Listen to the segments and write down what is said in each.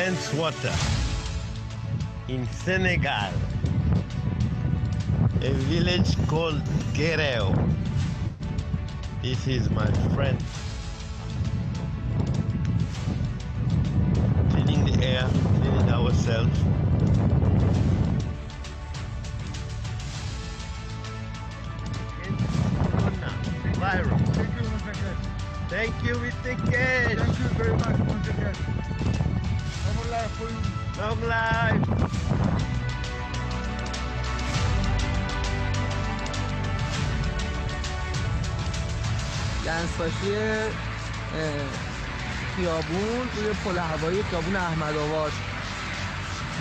Prince Water in Senegal, a village called Guerrero. This is my friend. Cleaning the air, cleaning ourselves. Byron. Thank you, we take care. Thank you very much, once again. Long life for you. Long life. دنسباشی خیابون روی پل هوایی خیابون احمد آباد،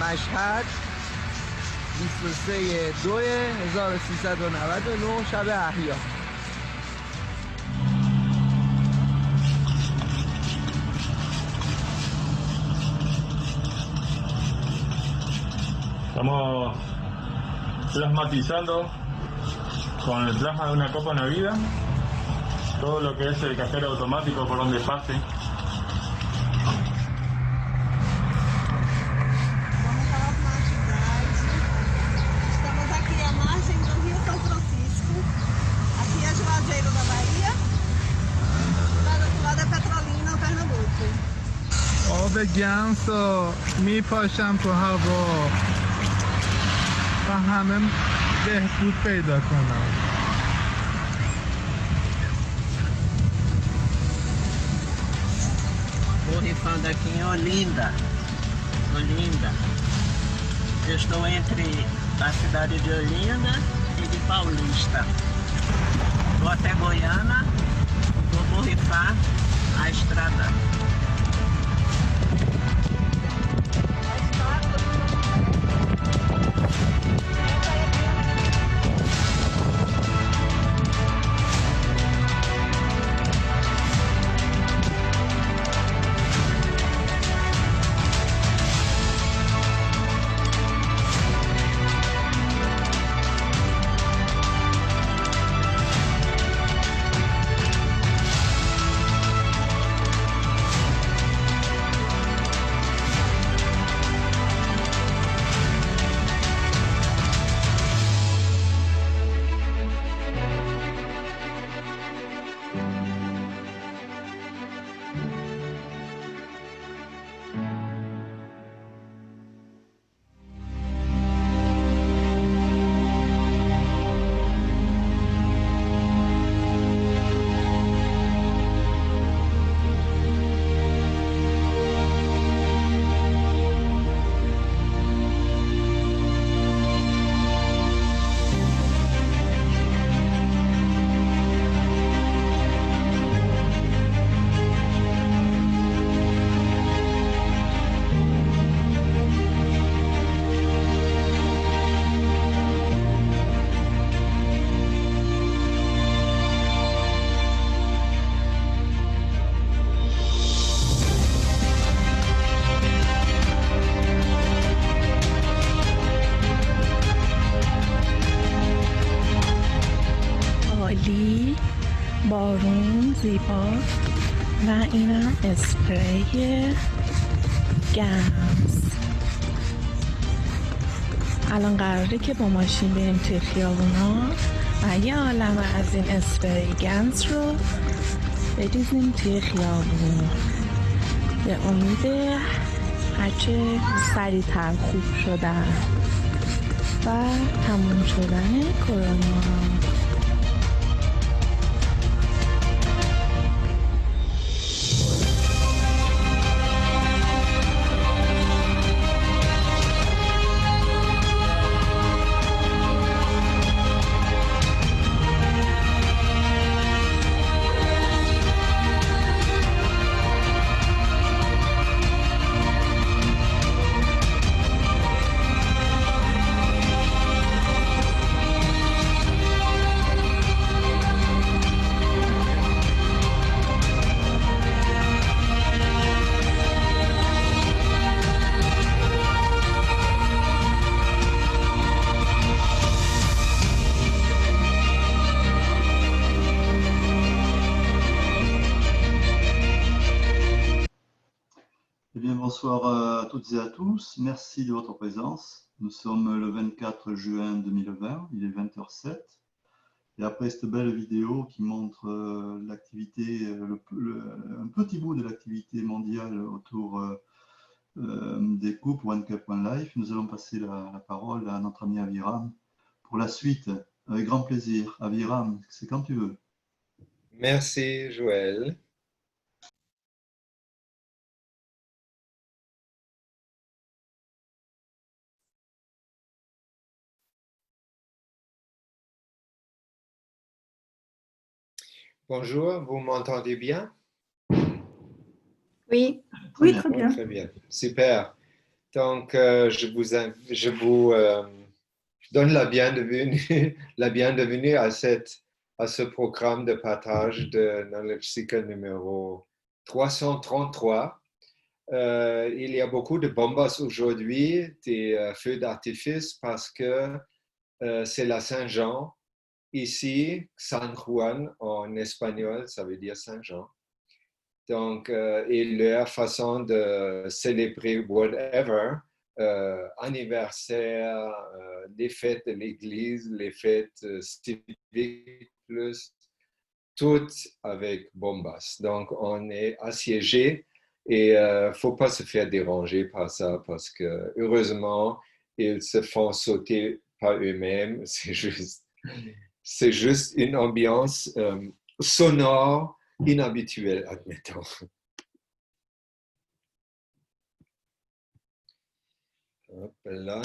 مشهد 23/2/1399 شب احیا. Estamos plasmatizando con el plasma de una copa navida todo lo que es el cajero automático por donde pase. Vamos para a atividade. Estamos aqui à margem do Rio São Francisco. Aqui é Juazeiro da Bahia. Do outro lado é Petrolina, Pernambuco. آب گنس رو میپاشم تو هوا و همه بهبود پیدا کنم. Borrifando aqui em Olinda. Olinda. Eu estou entre a cidade de Olinda e de Paulista. Vou até Goiânia, vou borrifar a estrada. بارون زیبا و اینم اسپری گنز. الان قراره که با ماشین بریم توی خیابونا و یه عالمه از این اسپری گنز رو بریزیم توی خیابون به امید هرچه سریعتر خوب شدن و تموم شدن کرونا. Bonsoir à toutes et à tous. Merci de votre présence. Nous sommes le 24 juin 2020, il est 20h07. Et après cette belle vidéo qui montre l'activité, un petit bout de l'activité mondiale autour des coupes One Cup One Life, nous allons passer la parole à notre ami Aviram pour la suite. Avec grand plaisir. Aviram, c'est quand tu veux. Merci, Joël. Bonjour, vous m'entendez bien? Oui, Très oui, bien. très bien. Très bien, super. Donc, je vous donne la bienvenue, la bienvenue à ce programme de partage de Knowledge Seeker numéro 333. Il y a beaucoup de bombas aujourd'hui, des feux d'artifice parce que c'est la Saint-Jean. Ici, San Juan en espagnol, ça veut dire Saint-Jean. Donc, et leur façon de célébrer whatever, anniversaire, les fêtes de l'église, les fêtes civiques, plus, toutes avec bombas. Donc, on est assiégé et il ne faut pas se faire déranger par ça parce que, heureusement, ils se font sauter par eux-mêmes. C'est juste une ambiance sonore inhabituelle, admettons. Hop là,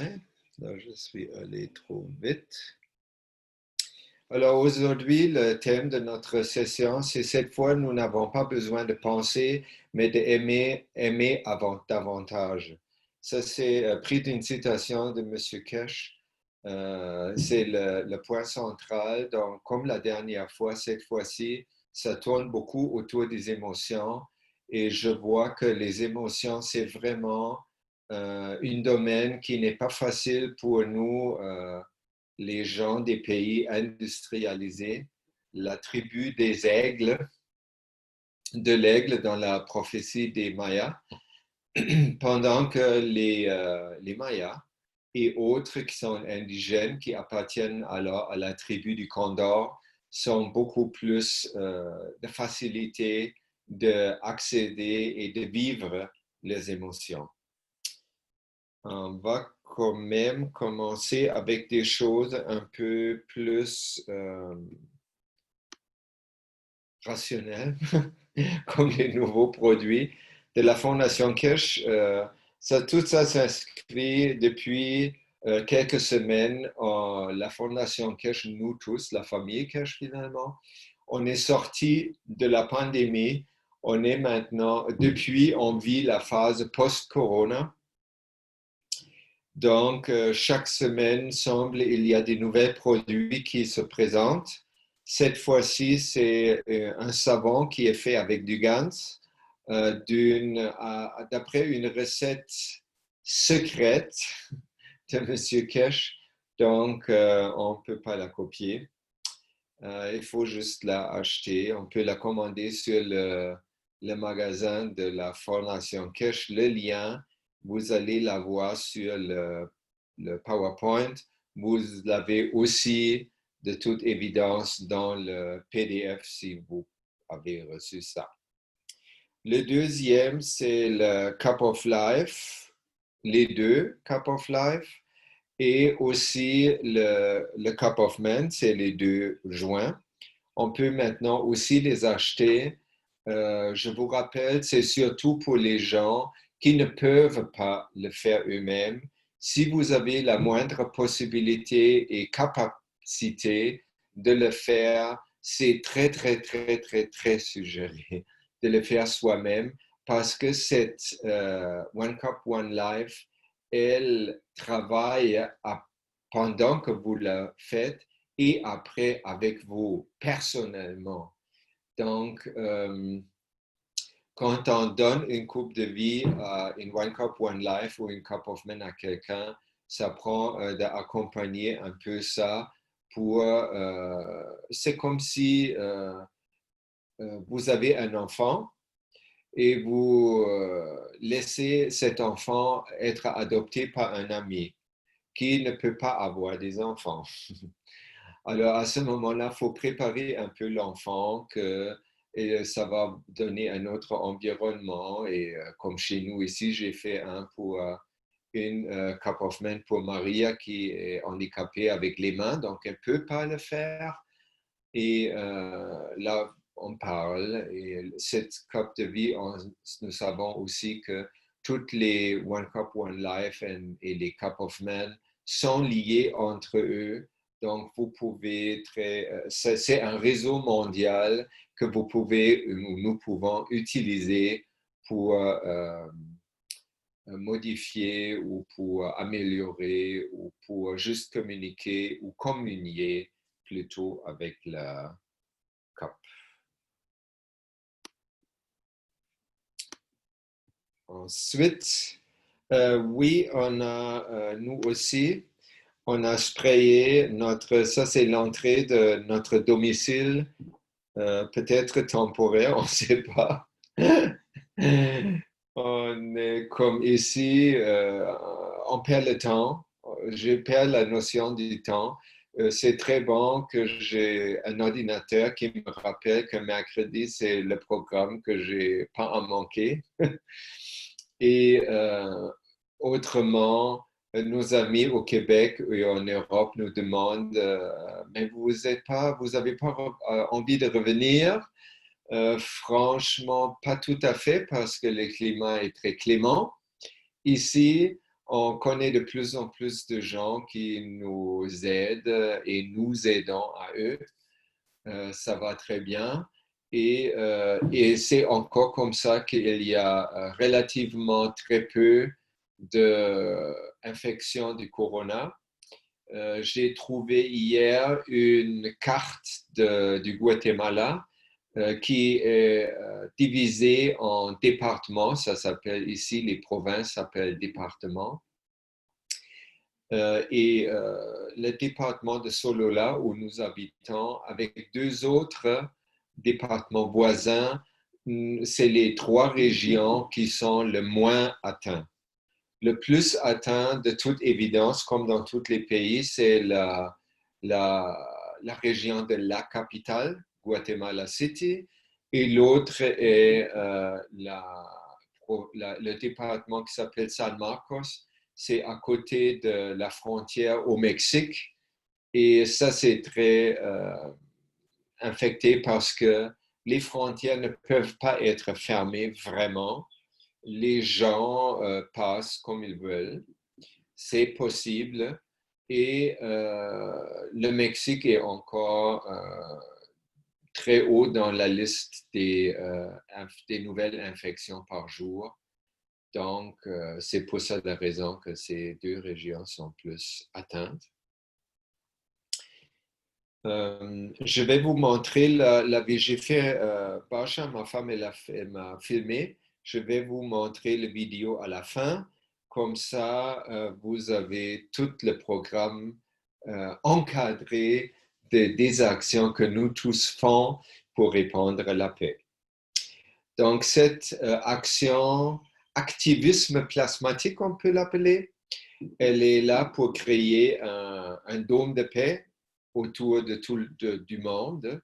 je suis allé trop vite. Alors aujourd'hui, le thème de notre session, c'est cette fois, nous n'avons pas besoin de penser, mais d'aimer davantage. Ça, c'est pris d'une citation de M. Kesh. C'est le point central. Donc, comme la dernière fois, cette fois-ci, ça tourne beaucoup autour des émotions. Et je vois que les émotions, c'est vraiment un domaine qui n'est pas facile pour nous, les gens des pays industrialisés. La tribu des aigles, de l'aigle dans la prophétie des Mayas, pendant que les Mayas et autres qui sont indigènes, qui appartiennent alors à la tribu du Condor, sont beaucoup plus de facilité d'accéder et de vivre les émotions. On va quand même commencer avec des choses un peu plus rationnelles, comme les nouveaux produits de la Fondation Kirsch. Tout ça s'inscrit depuis quelques semaines en la Fondation Kirsch, nous tous, la famille Kirsch finalement. On est sorti de la pandémie. On est maintenant, depuis, on vit la phase post-corona. Donc, chaque semaine, semble, il y a des nouveaux produits qui se présentent. Cette fois-ci, c'est un savon qui est fait avec du Gans, d'après une recette secrète de M. Kesh. Donc, on ne peut pas la copier. Il faut juste la acheter. On peut la commander sur le magasin de la Fondation Kesh. Le lien, vous allez la voir sur le PowerPoint. Vous l'avez aussi, de toute évidence, dans le PDF si vous avez reçu ça. Le deuxième, c'est le Cup of Life, les deux Cup of Life, et aussi le Cup of Man, c'est les deux joints. On peut maintenant aussi les acheter. Je vous rappelle, c'est surtout pour les gens qui ne peuvent pas le faire eux-mêmes. Si vous avez la moindre possibilité et capacité de le faire, c'est très, très, très, très, très suggéré de le faire soi-même parce que cette One Cup, One Life, elle travaille pendant que vous le faites et après avec vous personnellement. Donc, quand on donne une coupe de vie à une One Cup, One Life ou une Cup of Man à quelqu'un, ça prend d'accompagner un peu ça pour... c'est comme si vous avez un enfant et vous laissez cet enfant être adopté par un ami qui ne peut pas avoir des enfants. Alors, à ce moment-là, il faut préparer un peu l'enfant et ça va donner un autre environnement. Et comme chez nous ici, j'ai fait un pour une Cup of Men pour Maria qui est handicapée avec les mains, donc elle ne peut pas le faire. Et là, on parle. Et cette Cup de vie, nous savons aussi que toutes les One Cup, One Life et les Cup of Men sont liés entre eux. Donc, vous pouvez c'est un réseau mondial que vous pouvez, ou nous pouvons utiliser pour modifier ou pour améliorer ou pour juste communiquer ou communier plutôt avec la COP. Ensuite, oui, on a, nous aussi, on a sprayé ça c'est l'entrée de notre domicile, peut-être temporaire, on ne sait pas. On est comme ici, on perd le temps, je perds la notion du temps. C'est très bon que j'ai un ordinateur qui me rappelle que mercredi, c'est le programme que je n'ai pas à manquer. Et autrement, nos amis au Québec et en Europe nous demandent mais vous n'avez pas envie de revenir? Franchement, pas tout à fait parce que le climat est très clément. Ici, on connaît de plus en plus de gens qui nous aident et nous aidons à eux. Ça va très bien. Et c'est encore comme ça qu'il y a relativement très peu d'infections du corona. J'ai trouvé hier une carte du Guatemala qui est divisée en départements. Ça s'appelle ici, les provinces s'appellent départements. Et le département de Solola, où nous habitons, avec deux autres départements voisins, c'est les trois régions qui sont le moins atteintes. Le plus atteint, de toute évidence, comme dans tous les pays, c'est la région de la capitale, Guatemala City, et l'autre est le département qui s'appelle San Marcos. C'est à côté de la frontière au Mexique. Et ça, c'est très infecté parce que les frontières ne peuvent pas être fermées vraiment. Les gens passent comme ils veulent. C'est possible. Et le Mexique est encore très haut dans la liste des nouvelles infections par jour. Donc, c'est pour ça la raison que ces deux régions sont plus atteintes. Je vais vous montrer j'ai fait, Basha, ma femme, elle m'a filmé. Je vais vous montrer la vidéo à la fin. Comme ça, vous avez tout le programme encadré des actions que nous tous faisons pour répandre la paix. Donc, cette activisme plasmatique, on peut l'appeler, elle est là pour créer un dôme de paix autour du monde.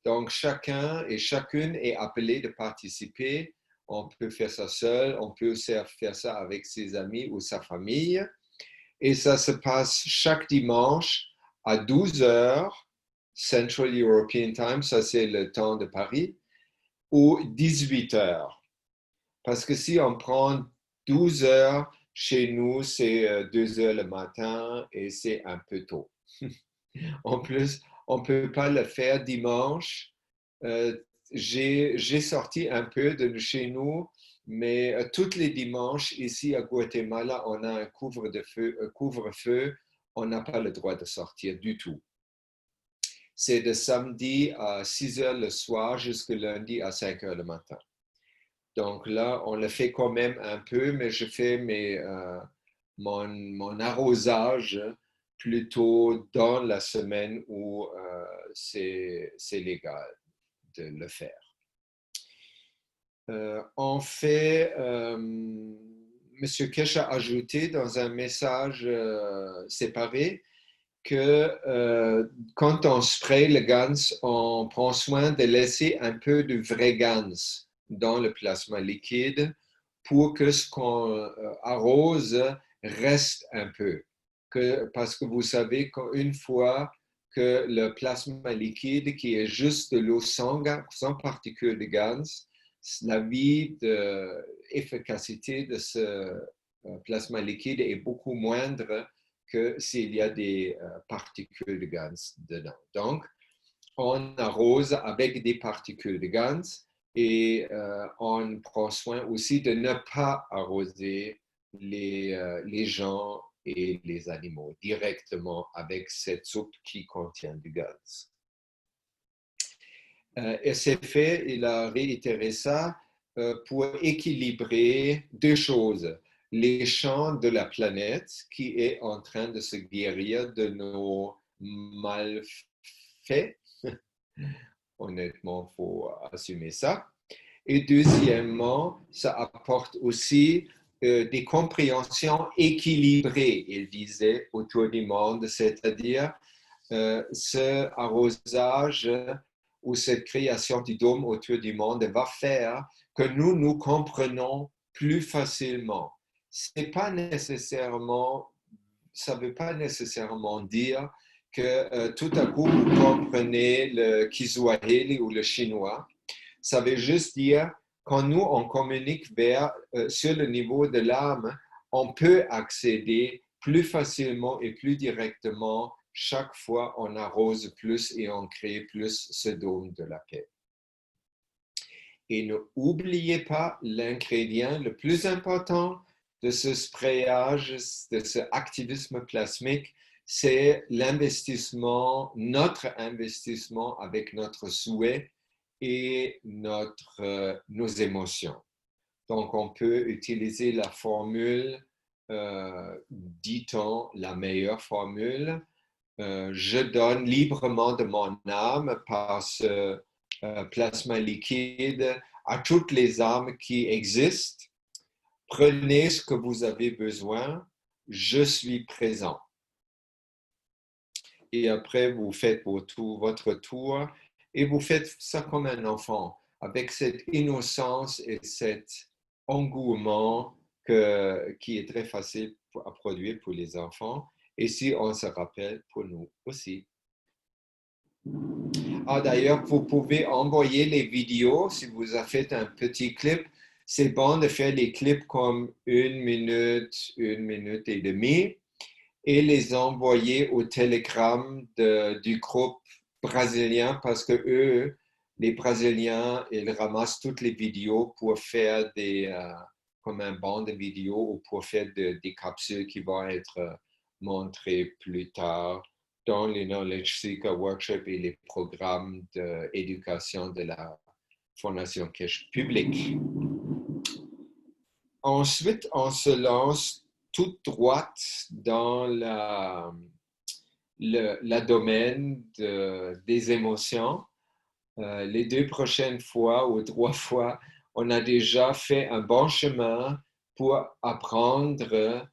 Donc, chacun et chacune est appelé de participer. On peut faire ça seul, on peut aussi faire ça avec ses amis ou sa famille. Et ça se passe chaque dimanche à 12 heures, Central European Time, ça c'est le temps de Paris, ou 18 heures. Parce que si on prend 12 heures, chez nous, c'est 2 heures le matin et c'est un peu tôt. En plus, on ne peut pas le faire dimanche. J'ai sorti un peu de chez nous, mais tous les dimanches, ici à Guatemala, on a un couvre-feu. On n'a pas le droit de sortir du tout. C'est de samedi à 6 heures le soir jusqu'au lundi à 5 heures le matin. Donc là, on le fait quand même un peu, mais je fais mon arrosage plutôt dans la semaine où c'est légal de le faire. En fait, M. Kesh a ajouté dans un message séparé que quand on spray le GANS, on prend soin de laisser un peu de vrai GANS dans le plasma liquide pour que ce qu'on arrose reste un peu. Parce que vous savez qu'une fois que le plasma liquide, qui est juste de l'eau sans particules de GANS, la vie d'efficacité de ce plasma liquide est beaucoup moindre que s'il y a des particules de GANS dedans. Donc, on arrose avec des particules de GANS et on prend soin aussi de ne pas arroser les gens et les animaux directement avec cette soupe qui contient du GANS. Et c'est fait, il a réitéré ça pour équilibrer deux choses. Les champs de la planète qui est en train de se guérir de nos malfaits. Honnêtement, il faut assumer ça. Et deuxièmement, ça apporte aussi des compréhensions équilibrées, il disait, autour du monde, c'est-à-dire ce arrosage ou cette création du dôme autour du monde va faire que nous comprenons plus facilement. Ça ne veut pas nécessairement dire que tout à coup vous comprenez le Kiswahili ou le chinois. Ça veut juste dire quand nous on communique sur le niveau de l'âme, on peut accéder plus facilement et plus directement chaque fois on arrose plus et on crée plus ce dôme de la paix. Et n'oubliez pas l'ingrédient le plus important de ce sprayage, de ce activisme plasmique, c'est notre investissement avec notre souhait et nos émotions. Donc, on peut utiliser la formule, dit-on, la meilleure formule. Je donne librement de mon âme par ce plasma liquide à toutes les âmes qui existent. Prenez ce que vous avez besoin, je suis présent. Et après, vous faites votre tour et vous faites ça comme un enfant, avec cette innocence et cet engouement qui est très facile à produire pour les enfants. Et si on se rappelle pour nous aussi. Ah, d'ailleurs, vous pouvez envoyer les vidéos si vous avez fait un petit clip. C'est bon de faire des clips comme 1 minute et demie et les envoyer au Telegram du groupe brésilien parce que eux, les Brésiliens, ils ramassent toutes les vidéos pour faire comme un banc de vidéos ou pour faire des capsules qui vont être montrées plus tard dans les Knowledge Seeker Workshops et les programmes d'éducation de la Fondation Kesh publique. Ensuite, on se lance toute droite dans la domaine des émotions. Les 2 prochaines fois ou 3 fois, on a déjà fait un bon chemin pour apprendre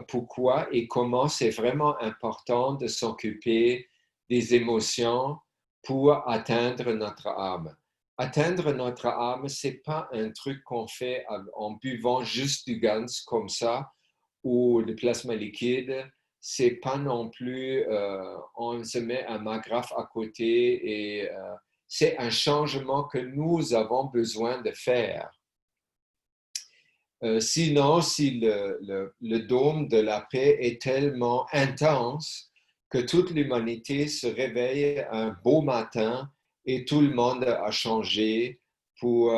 pourquoi et comment c'est vraiment important de s'occuper des émotions pour atteindre notre âme. Atteindre notre âme, ce n'est pas un truc qu'on fait en buvant juste du GANS comme ça ou du plasma liquide. Ce n'est pas non plus, on se met un magrafe à côté et c'est un changement que nous avons besoin de faire. Sinon, si le dôme de la paix est tellement intense que toute l'humanité se réveille un beau matin et tout le monde a changé pour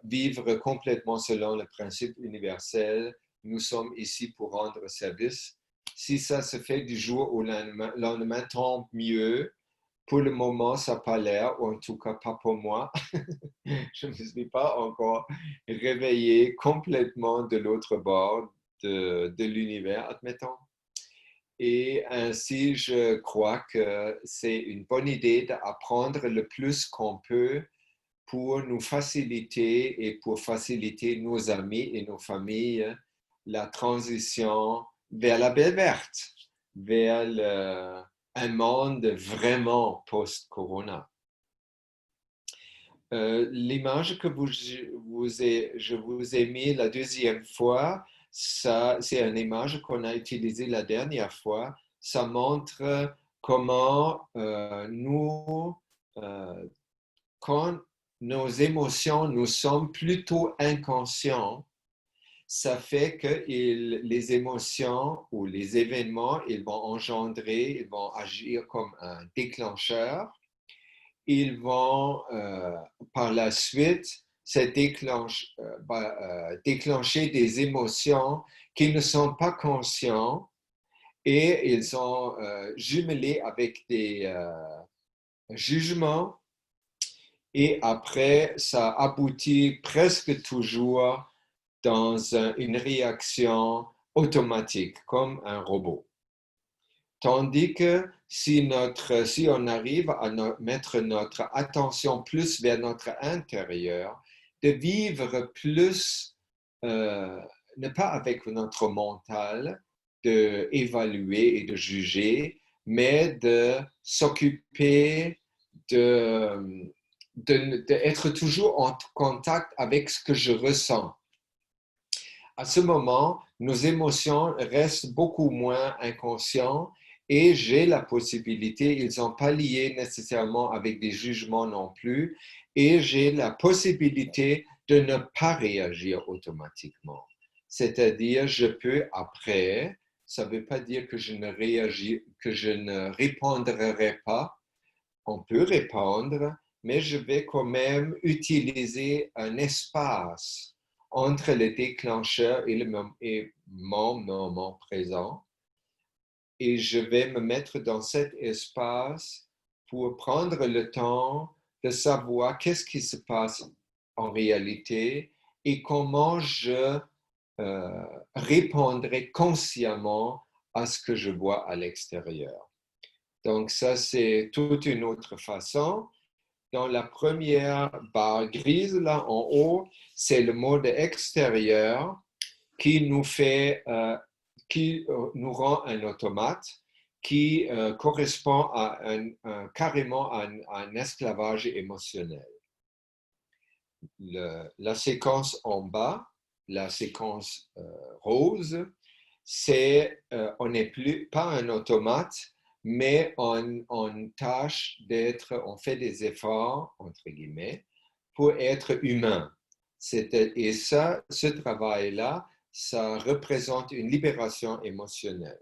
vivre complètement selon le principe universel. Nous sommes ici pour rendre service. Si ça se fait du jour au lendemain, tant mieux. Pour le moment, ça n'a pas l'air, ou en tout cas pas pour moi. Je ne me suis pas encore réveillé complètement de l'autre bord de l'univers, admettons. Et ainsi, je crois que c'est une bonne idée d'apprendre le plus qu'on peut pour nous faciliter et pour faciliter nos amis et nos familles la transition vers la baie verte, vers un monde vraiment post-corona. L'image que je vous ai mis la deuxième fois, c'est une image qu'on a utilisée la dernière fois. Ça montre comment quand nos émotions, nous sommes plutôt inconscients, ça fait que les émotions ou les événements, ils vont agir comme un déclencheur. Ils vont par la suite déclencher des émotions qui ne sont pas conscientes et ils sont jumelés avec des jugements. Et après, ça aboutit presque toujours dans une réaction automatique, comme un robot. Tandis que si on arrive à mettre notre attention plus vers notre intérieur, de vivre plus, ne pas avec notre mental, d'évaluer et de juger, mais de s'occuper d'être toujours en contact avec ce que je ressens. À ce moment, nos émotions restent beaucoup moins inconscientes et j'ai la possibilité, ils ne sont pas liés nécessairement avec des jugements non plus, et j'ai la possibilité de ne pas réagir automatiquement. C'est-à-dire, je peux après, ça ne veut pas dire que je ne répondrai pas, on peut répondre, mais je vais quand même utiliser un espace entre le déclencheur et mon moment présent. Et je vais me mettre dans cet espace pour prendre le temps de savoir qu'est-ce qui se passe en réalité et comment je répondrai consciemment à ce que je vois à l'extérieur. Donc ça, c'est toute une autre façon. Dans la première barre grise, là en haut, c'est le mode extérieur qui nous rend un automate, qui correspond à carrément à un esclavage émotionnel. La séquence en bas, la séquence rose, c'est on n'est pas un automate, mais on tâche on fait des efforts, entre guillemets, pour être humain. Et ça, ce travail-là, ça représente une libération émotionnelle.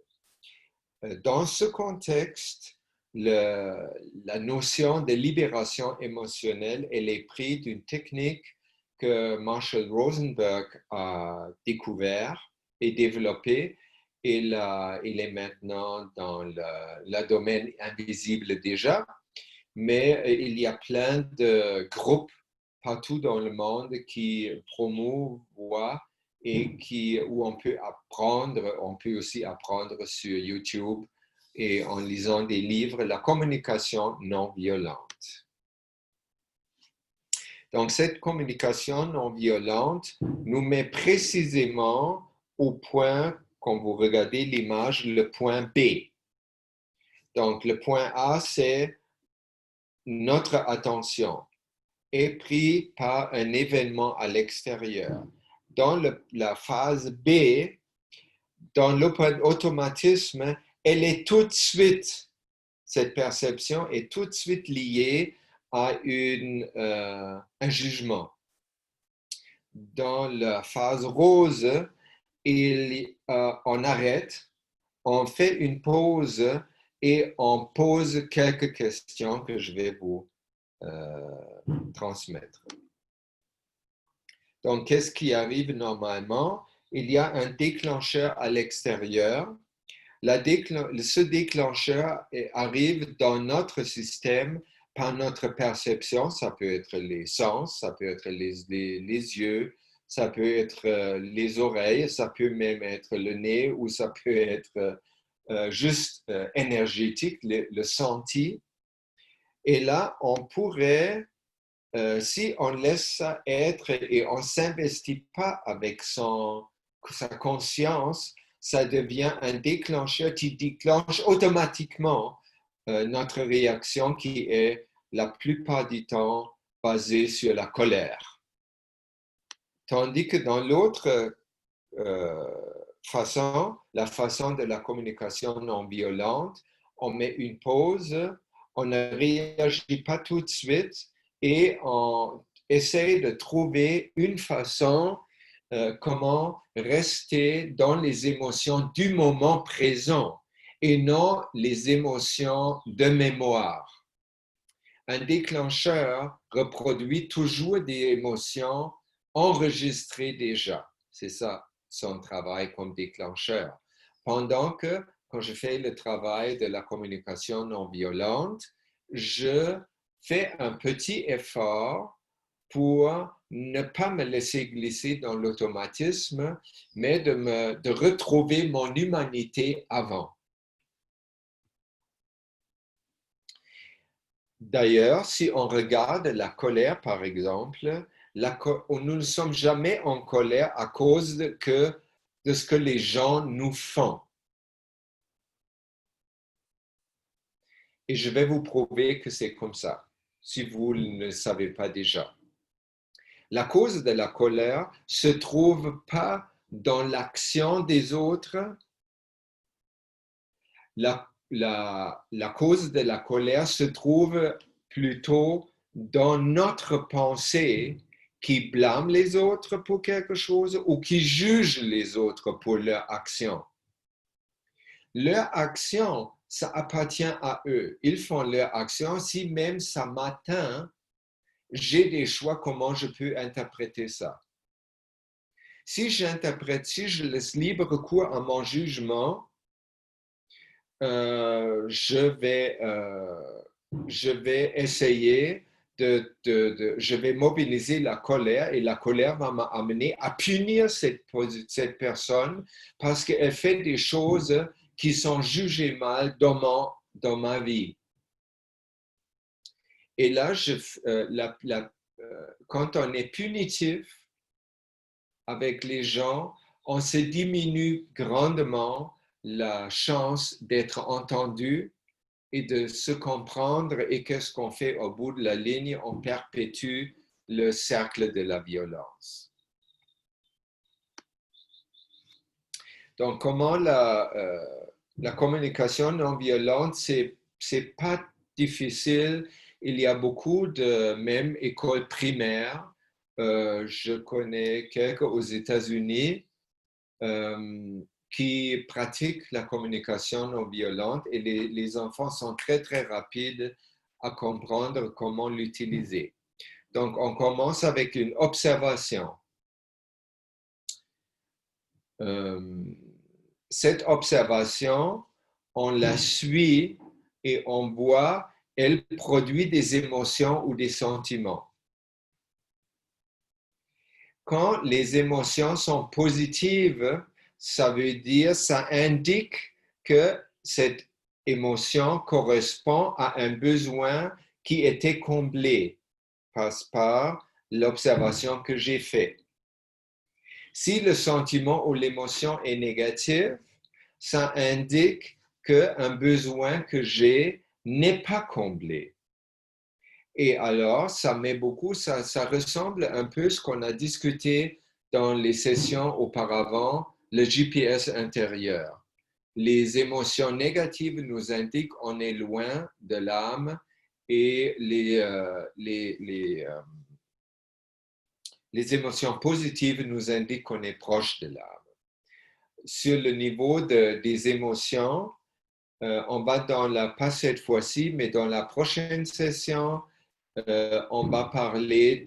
Dans ce contexte, la notion de libération émotionnelle, elle est prise d'une technique que Marshall Rosenberg a découvert et développée. Il est maintenant dans le domaine invisible déjà, mais il y a plein de groupes partout dans le monde qui promouvoient et où on peut aussi apprendre sur YouTube et en lisant des livres, la communication non violente. Donc, cette communication non violente nous met précisément au point, quand vous regardez l'image, le point B. Donc, le point A, c'est notre attention est prise par un événement à l'extérieur. Dans la phase B, dans l'automatisme, elle est tout de suite, cette perception est tout de suite liée à un jugement. Dans la phase rose, on arrête, on fait une pause et on pose quelques questions que je vais vous transmettre. Donc, qu'est-ce qui arrive normalement? Il y a un déclencheur à l'extérieur. Ce déclencheur arrive dans notre système par notre perception. Ça peut être les sens, ça peut être les yeux, ça peut être les oreilles, ça peut même être le nez ou ça peut être juste énergétique, le senti. Et là, on pourrait si on laisse ça être et on ne s'investit pas avec sa conscience, ça devient un déclencheur qui déclenche automatiquement notre réaction qui est la plupart du temps basée sur la colère. Tandis que dans l'autre façon, la façon de la communication non violente, on met une pause, on ne réagit pas tout de suite et on essaie de trouver une façon comment rester dans les émotions du moment présent et non les émotions de mémoire. Un déclencheur reproduit toujours des émotions enregistrées déjà. C'est ça son travail comme déclencheur. Pendant que, quand je fais le travail de la communication non violente, je fais un petit effort pour ne pas me laisser glisser dans l'automatisme, mais de retrouver mon humanité avant. D'ailleurs, si on regarde la colère, par exemple, nous ne sommes jamais en colère à cause de ce que les gens nous font. Et je vais vous prouver que c'est comme ça, si vous ne le savez pas déjà. La cause de la colère ne se trouve pas dans l'action des autres. La cause de la colère se trouve plutôt dans notre pensée qui blâme les autres pour quelque chose ou qui juge les autres pour leur action. Leur action, ça appartient à eux. Ils font leur action. Si même ça m'atteint, j'ai des choix comment je peux interpréter ça. Si je laisse libre cours à mon jugement, je vais essayer je vais mobiliser la colère et la colère va m'amener à punir cette personne parce qu'elle fait des choses qui sont jugées mal dans ma vie. Et là, quand on est punitif avec les gens, on se diminue grandement la chance d'être entendu et de se comprendre. Et qu'est-ce qu'on fait au bout de la ligne? On perpétue le cercle de la violence. Donc, comment la communication non violente, c'est pas difficile. Il y a beaucoup de même écoles primaires. Je connais quelques aux États-Unis qui pratiquent la communication non violente et les enfants sont très, très rapides à comprendre comment l'utiliser. Donc, on commence avec une observation. Cette observation, on la suit et on voit, elle produit des émotions ou des sentiments. Quand les émotions sont positives, ça veut dire, ça indique que cette émotion correspond à un besoin qui était comblé par l'observation que j'ai faite. Si le sentiment ou l'émotion est négatif, ça indique qu'un besoin que j'ai n'est pas comblé. Et alors, ça ressemble un peu à ce qu'on a discuté dans les sessions auparavant, le GPS intérieur. Les émotions négatives nous indiquent qu'on est loin de l'âme et les émotions positives nous indiquent qu'on est proche de l'âme. Sur le niveau des émotions, on va pas cette fois-ci, mais dans la prochaine session, on va parler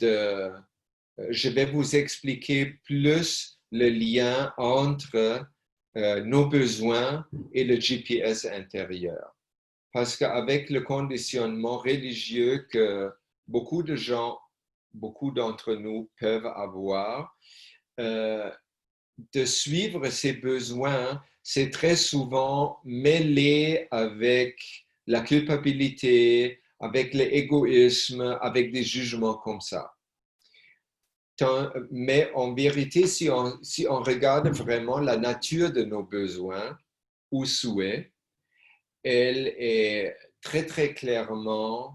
je vais vous expliquer plus le lien entre nos besoins et le GPS intérieur. Parce qu'avec le conditionnement religieux que beaucoup d'entre nous peuvent avoir, de suivre ces besoins, c'est très souvent mêlé avec la culpabilité avec l'égoïsme, avec des jugements comme ça. Mais en vérité, si on regarde vraiment la nature de nos besoins ou souhaits, elle est très, très clairement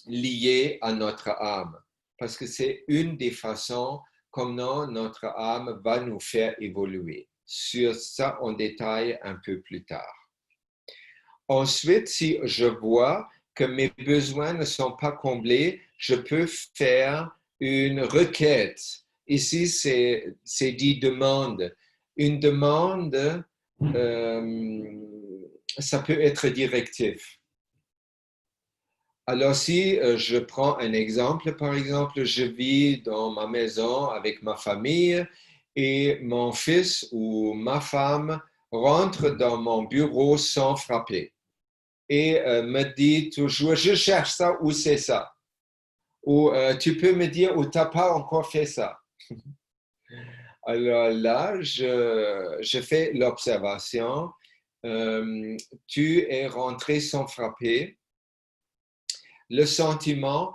liée à notre âme. Parce que c'est une des façons comment notre âme va nous faire évoluer. Sur ça, on détaille un peu plus tard. Ensuite, si je vois que mes besoins ne sont pas comblés, je peux faire une requête. Ici, c'est dit demande. Une demande, ça peut être directif. Alors, si je prends un exemple, par exemple, je vis dans ma maison avec ma famille et mon fils ou ma femme rentre dans mon bureau sans frapper et me dit toujours, je cherche ça, où c'est ça? Ou tu peux me dire où tu n'as pas encore fait ça. Alors là, je fais l'observation, tu es rentré sans frapper. Le sentiment,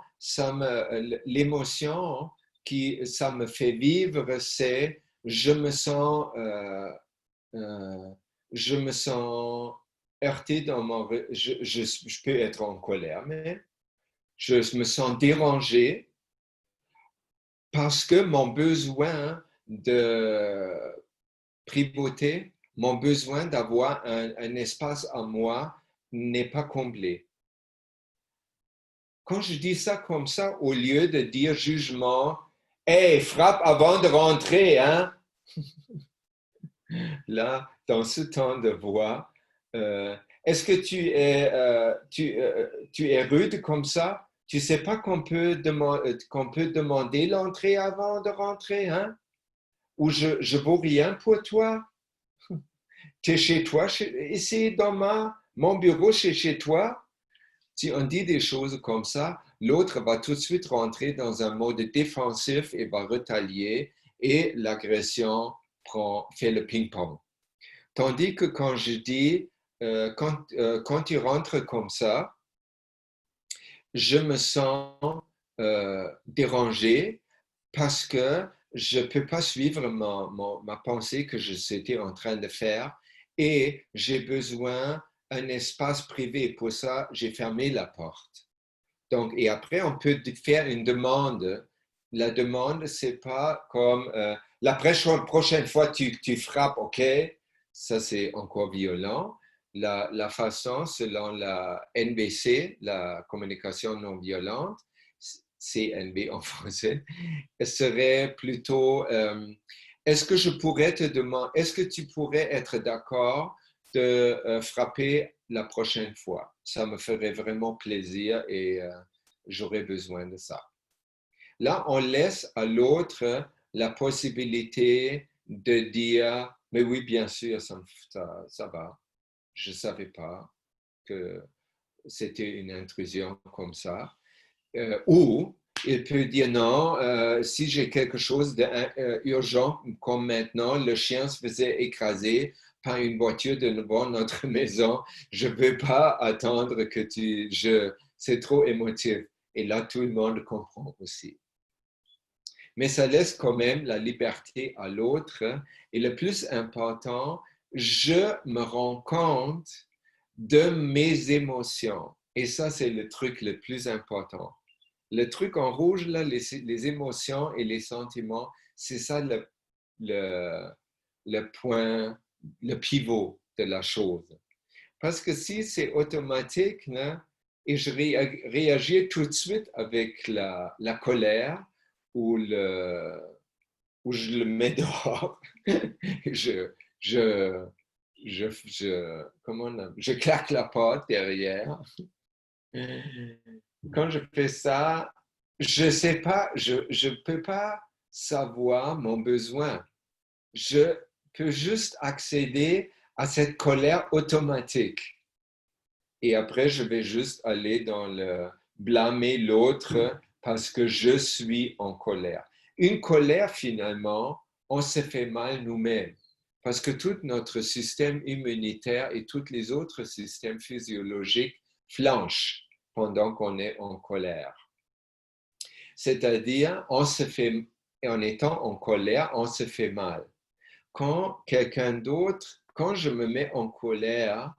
l'émotion qui ça me fait vivre, c'est je me sens heurté dans mon... Je peux être en colère, mais je me sens dérangé parce que mon besoin de privauté, mon besoin d'avoir un espace à moi n'est pas comblé. Quand je dis ça comme ça, au lieu de dire jugement, « Hey, frappe avant de rentrer, hein? » Là, dans ce ton de voix, est-ce que tu es rude comme ça? Tu ne sais pas qu'on peut demander l'entrée avant de rentrer, hein? Ou je ne vaux rien pour toi? Tu es chez toi, ici dans mon bureau, chez toi? Si on dit des choses comme ça, l'autre va tout de suite rentrer dans un mode défensif et va retalier et l'agression fait le ping-pong. Tandis que quand je dis, quand tu rentres comme ça, je me sens dérangé parce que je ne peux pas suivre ma pensée que j'étais en train de faire et j'ai besoin d'un espace privé. Pour ça, j'ai fermé la porte. Donc, et après, on peut faire une demande. La demande, ce n'est pas comme la prochaine fois tu frappes, OK? Ça, c'est encore violent. La façon, selon la NBC, la communication non violente, CNB en français, serait plutôt est-ce que je pourrais te demander, est-ce que tu pourrais être d'accord de frapper la prochaine fois? Ça me ferait vraiment plaisir et j'aurais besoin de ça. Là, on laisse à l'autre la possibilité de dire « Mais oui, bien sûr, ça va. Je ne savais pas que c'était une intrusion comme ça. » Ou il peut dire « Non, si j'ai quelque chose d'urgent comme maintenant, le chien se faisait écraser par une voiture devant notre maison, je ne peux pas attendre que c'est trop émotif. » Et là, tout le monde comprend aussi. Mais ça laisse quand même la liberté à l'autre. Et le plus important, je me rends compte de mes émotions. Et ça, c'est le truc le plus important. Le truc en rouge, là, les émotions et les sentiments, c'est ça le point, le pivot de la chose. Parce que si c'est automatique, là, et je réagis tout de suite avec la colère, ou je le mets dehors, je claque la porte derrière. Quand je fais ça, je sais pas, je peux pas savoir mon besoin. Je peux juste accéder à cette colère automatique. Et après, je vais juste aller dans le blâmer l'autre parce que je suis en colère. Une colère, finalement, on se fait mal nous-mêmes parce que tout notre système immunitaire et tous les autres systèmes physiologiques flanchent pendant qu'on est en colère. C'est-à-dire, en étant en colère, on se fait mal. Quand je me mets en colère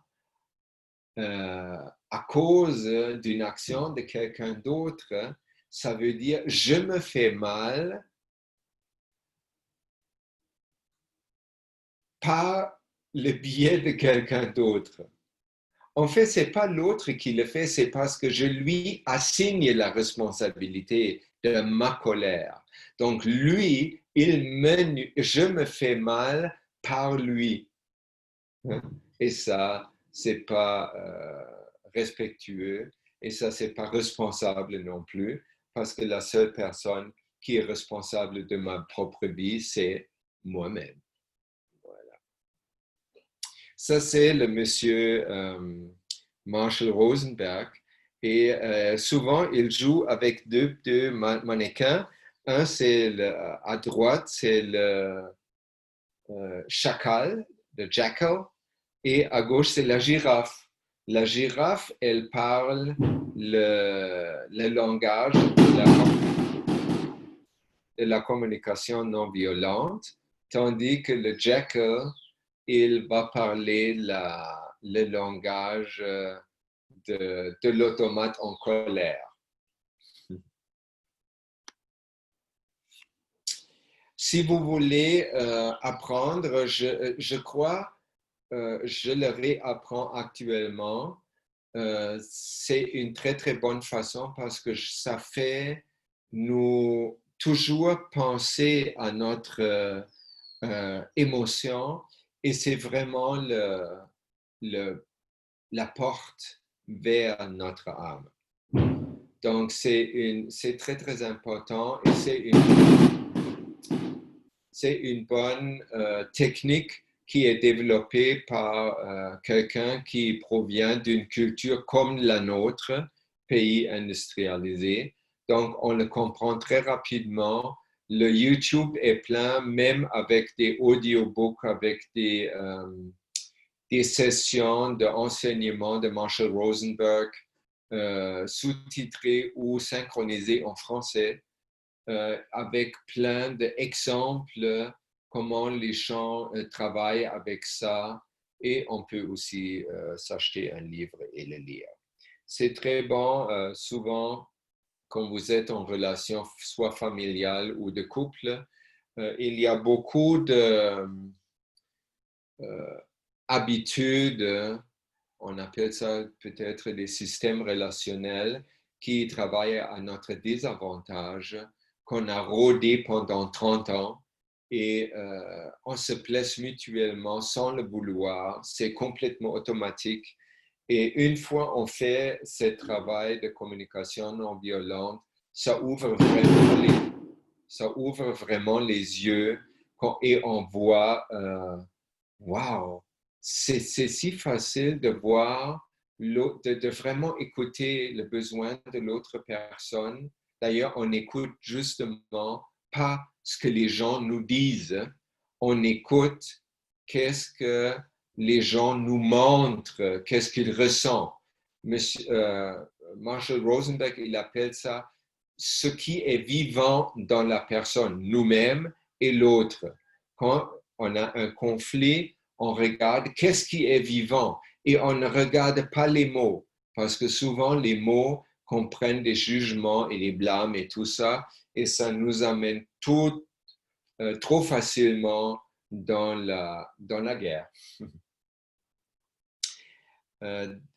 à cause d'une action de quelqu'un d'autre, ça veut dire je me fais mal par le biais de quelqu'un d'autre. En fait, ce n'est pas l'autre qui le fait, c'est parce que je lui assigne la responsabilité de ma colère. Donc, lui, je me fais mal par lui. Et ça, ce n'est pas respectueux et ça, ce n'est pas responsable non plus, parce que la seule personne qui est responsable de ma propre vie, c'est moi-même. Voilà. Ça, c'est le monsieur Marshall Rosenberg. Et souvent, il joue avec deux mannequins. Un, c'est à droite, c'est le chacal, le jackal, et à gauche, c'est la girafe. La girafe, elle parle le langage de la communication non violente, tandis que le jackal, il va parler le langage de l'automate en colère. Si vous voulez apprendre, je crois, je le réapprends actuellement. C'est une très, très bonne façon parce que ça fait nous toujours penser à notre émotion et c'est vraiment la porte vers notre âme. Donc, c'est très, très important et c'est une bonne technique qui est développée par quelqu'un qui provient d'une culture comme la nôtre, pays industrialisé. Donc, on le comprend très rapidement. Le YouTube est plein, même avec des audiobooks, avec des sessions d'enseignement de Marshall Rosenberg, sous-titrées ou synchronisées en français, avec plein d'exemples comment les gens travaillent avec ça et on peut aussi s'acheter un livre et le lire. C'est très bon, souvent, quand vous êtes en relation soit familiale ou de couple, il y a beaucoup d'habitudes, on appelle ça peut-être des systèmes relationnels qui travaillent à notre désavantage, qu'on a rodé pendant 30 ans et on se blesse mutuellement sans le vouloir, c'est complètement automatique. Et une fois on fait ce travail de communication non violente, ça ouvre vraiment les yeux et on voit, wow, c'est si facile de voir, de vraiment écouter le besoin de l'autre personne. D'ailleurs, on n'écoute justement pas ce que les gens nous disent, on écoute qu'est-ce que les gens nous montrent, qu'est-ce qu'ils ressentent. Marshall Rosenberg, il appelle ça ce qui est vivant dans la personne, nous-mêmes et l'autre. Quand on a un conflit, on regarde qu'est-ce qui est vivant et on ne regarde pas les mots, parce que souvent les mots comprennent des jugements et des blâmes et tout ça, et ça nous amène trop facilement dans la guerre.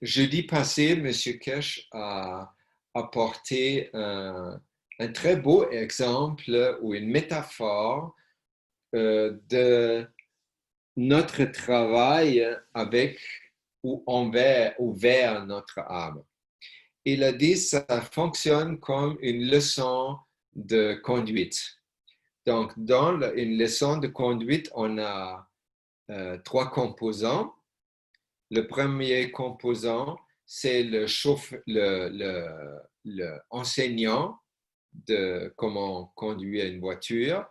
Jeudi passé, M. Kesh a apporté un très beau exemple ou une métaphore de notre travail avec ou vers notre âme. Il a dit que ça fonctionne comme une leçon de conduite. Donc, dans une leçon de conduite, on a 3 composants. Le premier composant, c'est l'enseignant de comment conduire une voiture.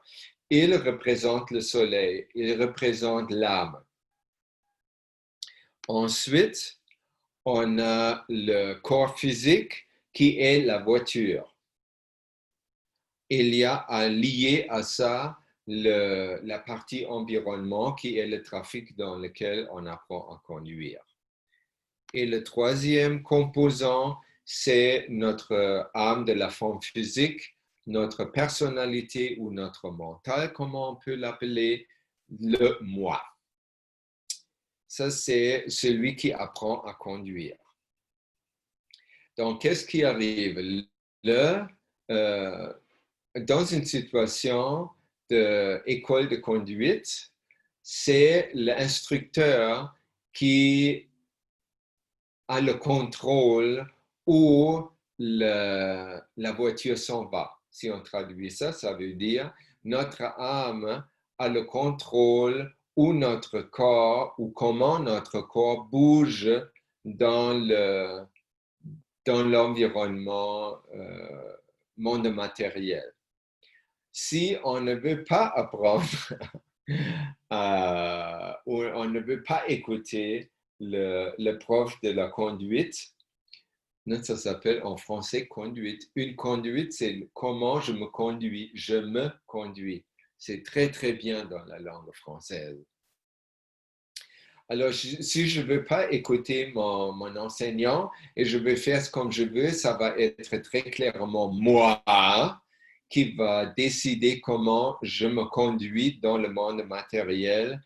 Il représente le soleil, il représente l'âme. Ensuite, on a le corps physique qui est la voiture. Il y a lié à ça la partie environnement qui est le trafic dans lequel on apprend à conduire. Et le troisième composant, c'est notre âme de la forme physique, notre personnalité ou notre mental, comment on peut l'appeler, le moi. Ça, c'est celui qui apprend à conduire. Donc, qu'est-ce qui arrive? Dans une situation d'école de conduite, c'est l'instructeur qui a le contrôle où la voiture s'en va. Si on traduit ça, ça veut dire notre âme a le contrôle où notre corps ou comment notre corps bouge dans l'environnement monde matériel. Si on ne veut pas apprendre ou on ne veut pas écouter le prof de la conduite, ça s'appelle en français conduite. Une conduite, c'est comment je me conduis. Je me conduis. C'est très, très bien dans la langue française. Alors, si je ne veux pas écouter mon enseignant et je veux faire comme je veux, ça va être très clairement moi qui va décider comment je me conduis dans le monde matériel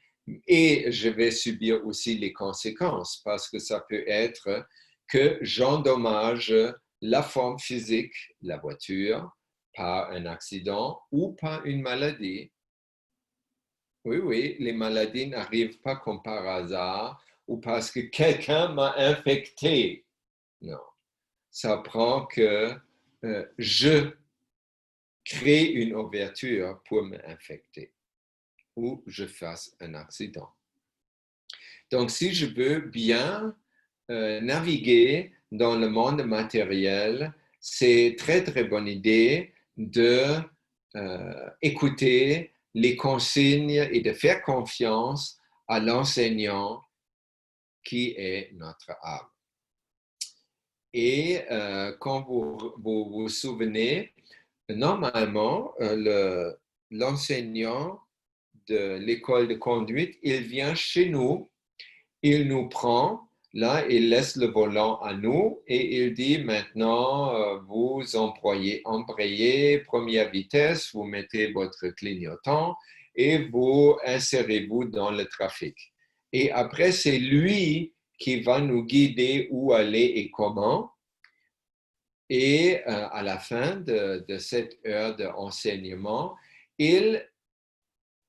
et je vais subir aussi les conséquences parce que ça peut être que j'endommage la forme physique, la voiture, par un accident ou par une maladie. Oui, les maladies n'arrivent pas comme par hasard ou parce que quelqu'un m'a infecté. Non, ça prend que je crée une ouverture pour m'infecter ou je fasse un accident. Donc, si je veux bien naviguer dans le monde matériel, c'est très, très bonne idée d'écouter les consignes et de faire confiance à l'enseignant qui est notre âme. Et quand vous vous souvenez, normalement, l'enseignant de l'école de conduite, il vient chez nous, il nous prend, là, il laisse le volant à nous et il dit maintenant, vous embrayez première vitesse, vous mettez votre clignotant et vous insérez-vous dans le trafic. Et après, c'est lui qui va nous guider où aller et comment. Et à la fin de cette heure d'enseignement,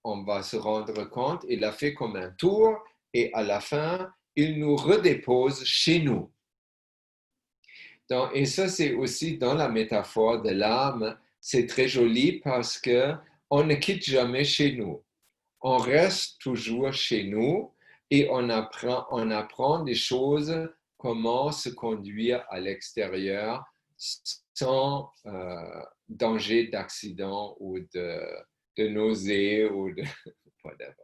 on va se rendre compte, il a fait comme un tour et à la fin, il nous redépose chez nous. Donc, et ça, c'est aussi dans la métaphore de l'âme, c'est très joli parce qu'on ne quitte jamais chez nous. On reste toujours chez nous et on apprend des choses, comment se conduire à l'extérieur sans danger d'accident ou de nausée ou de whatever.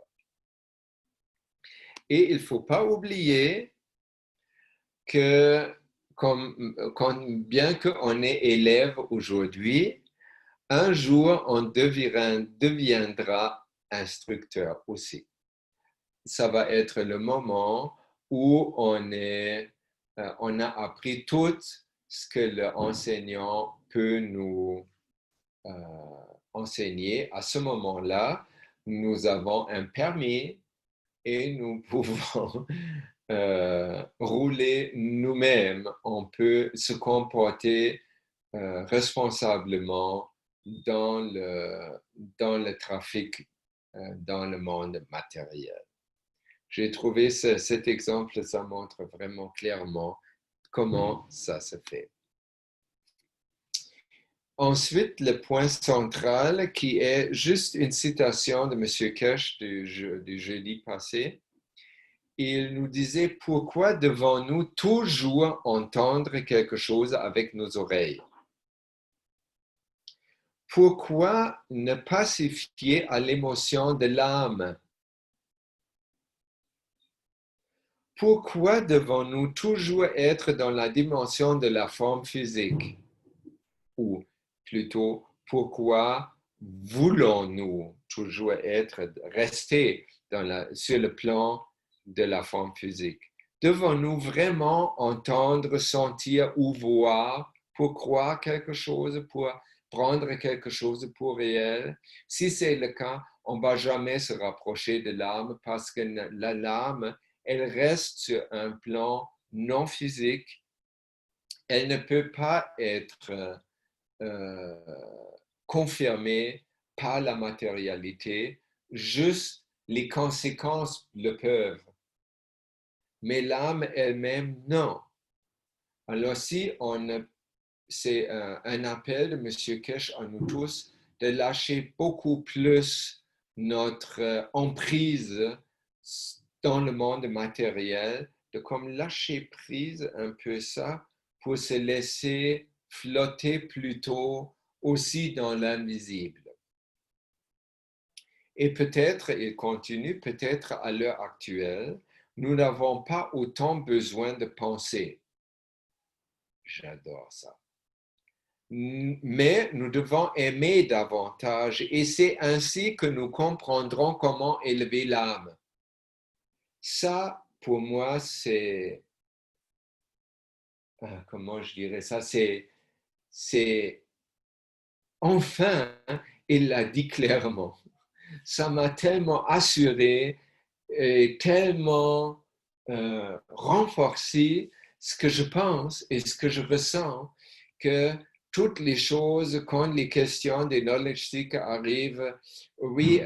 Et il ne faut pas oublier que bien qu'on est élève aujourd'hui, un jour on deviendra instructeur aussi. Ça va être le moment où on a appris tout ce que l'enseignant peut nous enseigner. À ce moment-là, nous avons un permis et nous pouvons rouler nous-mêmes. On peut se comporter responsablement dans le trafic, dans le monde matériel. J'ai trouvé cet exemple, ça montre vraiment clairement comment ça se fait. Ensuite, le point central qui est juste une citation de M. Kesh du jeudi passé. Il nous disait, pourquoi devons-nous toujours entendre quelque chose avec nos oreilles? Pourquoi ne pas se fier à l'émotion de l'âme? pourquoi devons-nous toujours être dans la dimension de la forme physique? Ou plutôt, pourquoi voulons-nous toujours rester sur le plan de la forme physique? Devons-nous vraiment entendre, sentir ou voir pour croire quelque chose, pour prendre quelque chose pour réel? Si c'est le cas, on ne va jamais se rapprocher de l'âme parce que l'âme, elle reste sur un plan non physique. Elle ne peut pas être confirmée par la matérialité, juste les conséquences le peuvent. Mais l'âme elle-même, non. Alors si c'est un appel de M. Kesh à nous tous de lâcher beaucoup plus notre emprise dans le monde matériel, de comme lâcher prise un peu ça pour se laisser flotter plutôt aussi dans l'invisible. Et peut-être, il continue, peut-être à l'heure actuelle, nous n'avons pas autant besoin de penser. J'adore ça. Mais nous devons aimer davantage et c'est ainsi que nous comprendrons comment élever l'âme. Ça, pour moi, c'est, comment je dirais ça, c'est enfin, il l'a dit clairement. Ça m'a tellement assuré et tellement renforcé ce que je pense et ce que je ressens que toutes les choses, quand les questions des knowledge seekers arrivent, oui,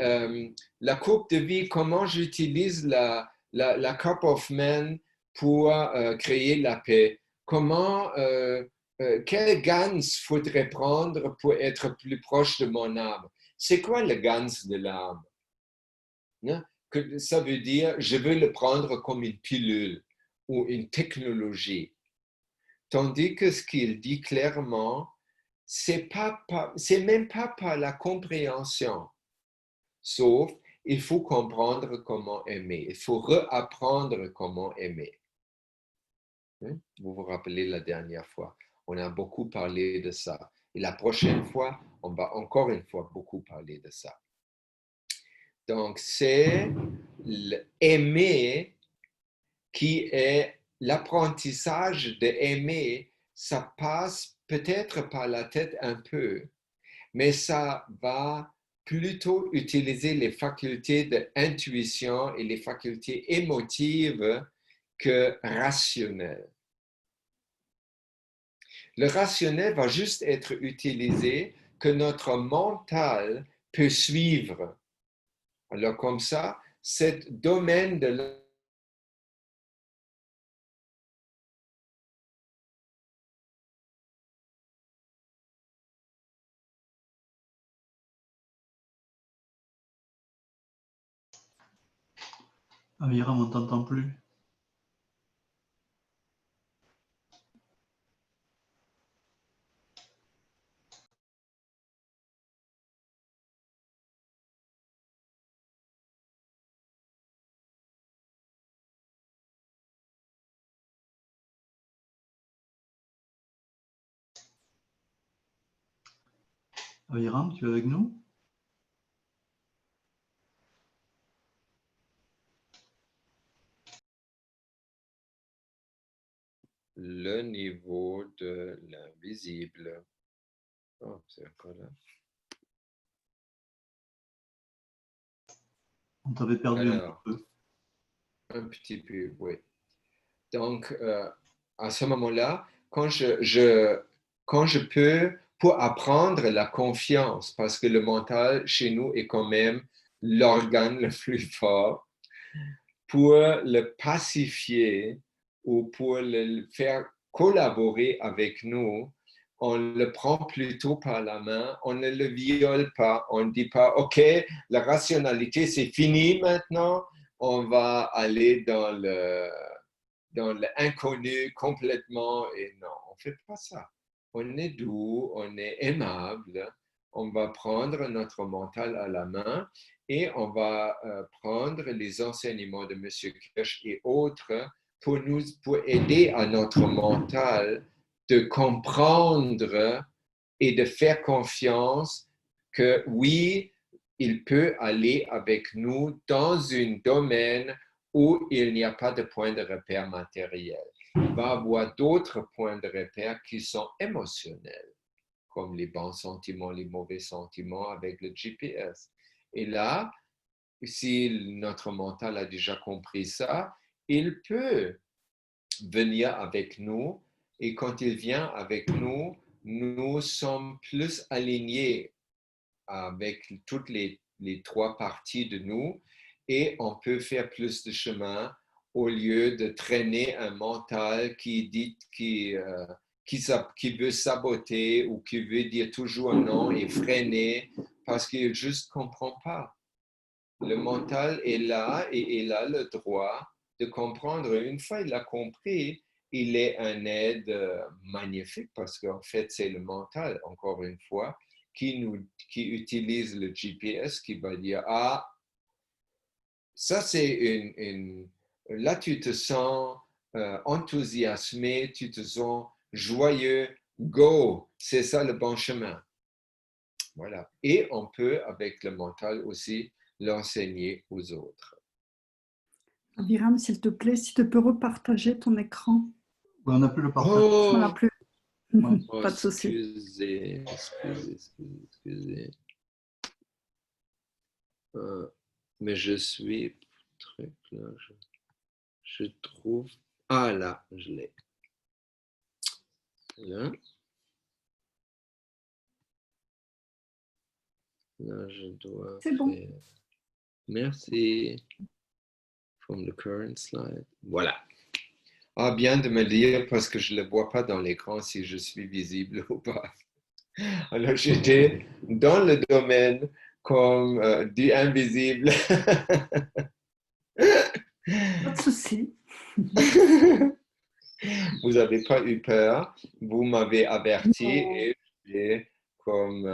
la coupe de vie, comment j'utilise la cup of man pour créer la paix? Comment, quel gans faudrait prendre pour être plus proche de mon âme? C'est quoi le gans de l'âme? Hein? Que ça veut dire, je veux le prendre comme une pilule ou une technologie. Tandis que ce qu'il dit clairement, c'est même pas par la compréhension. Sauf, il faut comprendre comment aimer. Il faut réapprendre comment aimer. Vous vous rappelez la dernière fois, on a beaucoup parlé de ça. Et la prochaine fois, on va encore une fois beaucoup parler de ça. Donc, c'est l'aimer qui est l'apprentissage d'aimer. Ça passe peut-être par la tête un peu, mais ça va plutôt utiliser les facultés d'intuition et les facultés émotives que rationnelles. Le rationnel va juste être utilisé que notre mental peut suivre. Alors comme ça, ce domaine de Aviram, on ne t'entend plus. Aviram, tu es avec nous? le niveau de l'invisible. Oh, c'est encore là. On t'avait perdu un peu. Un petit peu, oui. Donc, à ce moment-là, quand je peux, pour apprendre la confiance, parce que le mental chez nous est quand même l'organe le plus fort, pour le pacifier ou pour le faire collaborer avec nous, on le prend plutôt par la main, on ne le viole pas, on ne dit pas, OK, la rationalité, c'est fini maintenant, on va aller dans l'inconnu complètement. Et non, on ne fait pas ça. On est doux, on est aimable, on va prendre notre mental à la main et on va prendre les enseignements de M. Kesh et autres pour aider à notre mental de comprendre et de faire confiance que oui, il peut aller avec nous dans un domaine où il n'y a pas de point de repère matériel. Il va avoir d'autres points de repère qui sont émotionnels, comme les bons sentiments, les mauvais sentiments avec le GPS. Et là, si notre mental a déjà compris ça, il peut venir avec nous. Et quand il vient avec nous, nous sommes plus alignés avec toutes les trois parties de nous et on peut faire plus de chemin au lieu de traîner un mental qui veut saboter ou qui veut dire toujours non et freiner parce qu'il ne juste comprend pas. Le mental est là et il a le droit de comprendre. Une fois il a compris, il est un aide magnifique parce qu'en fait, c'est le mental, encore une fois, qui utilise le GPS, qui va dire, ah, ça c'est là tu te sens enthousiasmé, tu te sens joyeux, go, c'est ça le bon chemin. Voilà. Et on peut, avec le mental aussi, l'enseigner aux autres. Abiram, s'il te plaît, si tu peux repartager ton écran. Ouais, on n'a plus le partage. On n'a plus. Ouais. Pas de souci. Excusez. Mais je suis très clair. Je trouve. Ah là, je l'ai. Là. Là, je dois. C'est bon. Faire... Merci. From the current slide. Voilà. Ah, bien de me dire parce que je ne le vois pas dans l'écran si je suis visible ou pas. Alors, j'étais dans le domaine comme du invisible. Pas de souci. Vous n'avez pas eu peur. Vous m'avez averti et j'ai comme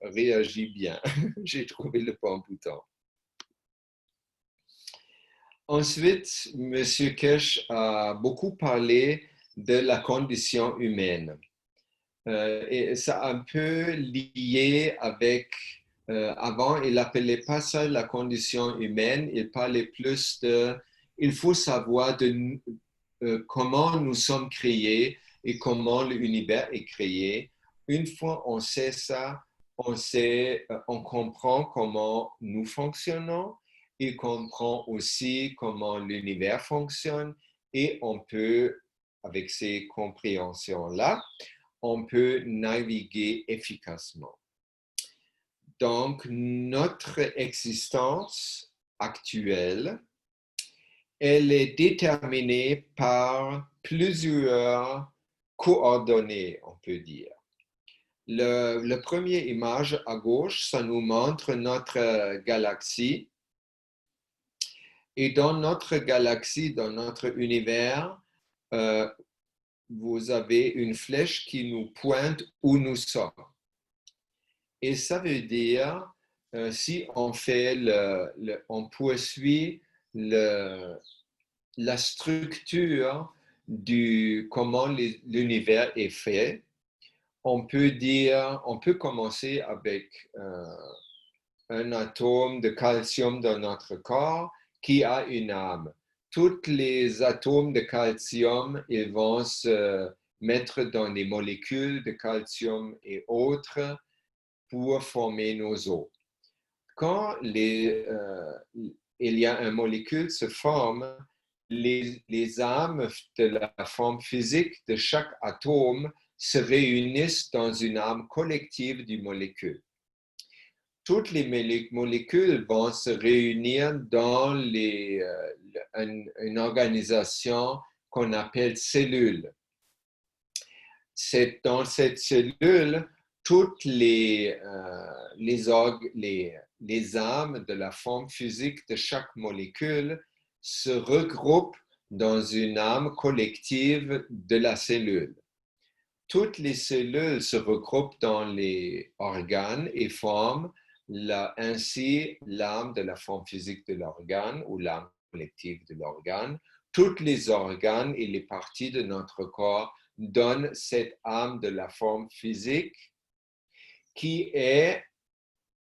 réagi bien. J'ai trouvé le bon bouton. Ensuite, M. Kesh a beaucoup parlé de la condition humaine. Et ça un peu lié avec, avant, il n'appelait pas ça la condition humaine, il parlait plus de, il faut savoir comment nous sommes créés et comment l'univers est créé. Une fois on sait ça, on comprend comment nous fonctionnons. Il comprend aussi comment l'univers fonctionne et on peut, avec ces compréhensions-là, on peut naviguer efficacement. Donc, notre existence actuelle, elle est déterminée par plusieurs coordonnées, on peut dire. Le premier image à gauche, ça nous montre notre galaxie. Et dans notre galaxie, dans notre univers, vous avez une flèche qui nous pointe où nous sommes. Et ça veut dire, si on fait on poursuit la structure du comment l'univers est fait, on peut commencer avec un atome de calcium dans notre corps qui a une âme. Tous les atomes de calcium, ils vont se mettre dans des molécules de calcium et autres pour former nos os. Quand il y a une molécule se forme, les âmes de la forme physique de chaque atome se réunissent dans une âme collective du molécule. Toutes les molécules vont se réunir dans une organisation qu'on appelle cellule. Dans cette cellule, toutes les âmes de la forme physique de chaque molécule se regroupent dans une âme collective de la cellule. Toutes les cellules se regroupent dans les organes et forment ainsi l'âme de la forme physique de l'organe ou l'âme collectif de l'organe. Tous les organes et les parties de notre corps donnent cette âme de la forme physique qui est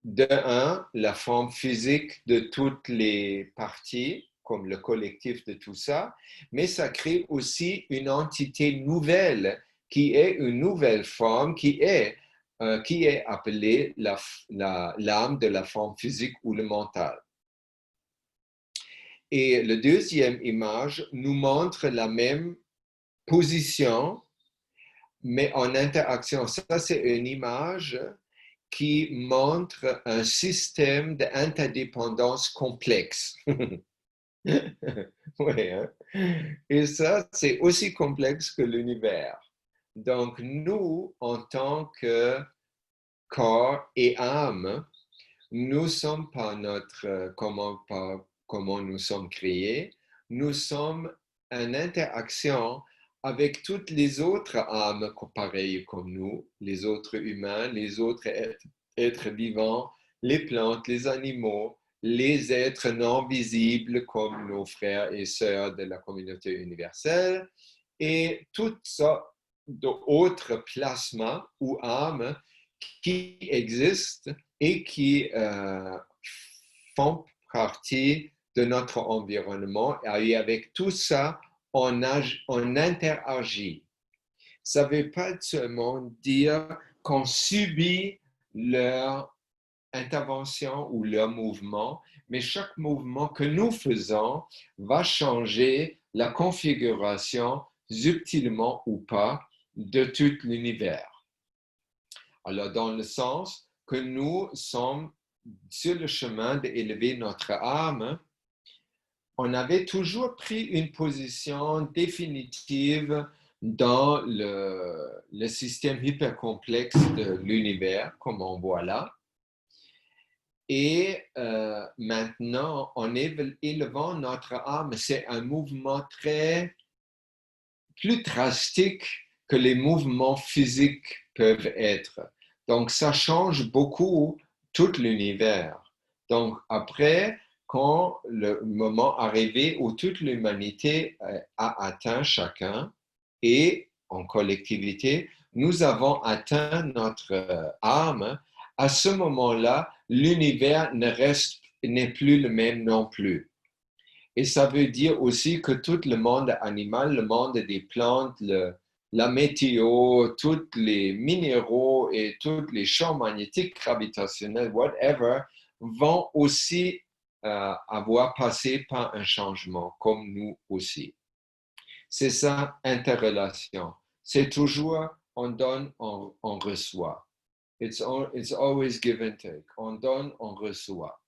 de un, la forme physique de toutes les parties, comme le collectif de tout ça, mais ça crée aussi une entité nouvelle qui est une nouvelle forme qui est appelée l'âme de la forme physique ou le mental. Et la deuxième image nous montre la même position, mais en interaction. Ça, c'est une image qui montre un système d'interdépendance complexe. Oui, hein? Et ça, c'est aussi complexe que l'univers. Donc, nous, en tant que corps et âme, nous sommes par comment nous sommes créés, nous sommes en interaction avec toutes les autres âmes pareilles comme nous, les autres humains, les autres êtres vivants, les plantes, les animaux, les êtres non visibles comme nos frères et sœurs de la communauté universelle et toutes sortes d'autres plasmas ou âmes qui existent et qui font partie de notre environnement. Et avec tout ça, on interagit. Ça ne veut pas seulement dire qu'on subit leur intervention ou leur mouvement, mais chaque mouvement que nous faisons va changer la configuration, subtilement ou pas, de tout l'univers. Alors, dans le sens que nous sommes sur le chemin d'élever notre âme, on avait toujours pris une position définitive dans le système hypercomplexe de l'univers, comme on voit là. Et maintenant, en élevant notre âme, c'est un mouvement plus drastique que les mouvements physiques peuvent être. Donc, ça change beaucoup tout l'univers. Donc, après, quand le moment arrivé où toute l'humanité a atteint chacun et en collectivité, nous avons atteint notre âme, à ce moment-là, l'univers n'est plus le même non plus. Et ça veut dire aussi que tout le monde animal, le monde des plantes, la météo, tous les minéraux et tous les champs magnétiques gravitationnels, whatever, vont aussi avoir passé par un changement, comme nous aussi. C'est ça, interrelation. C'est toujours on donne, on reçoit. It's always give and take. On donne, on reçoit.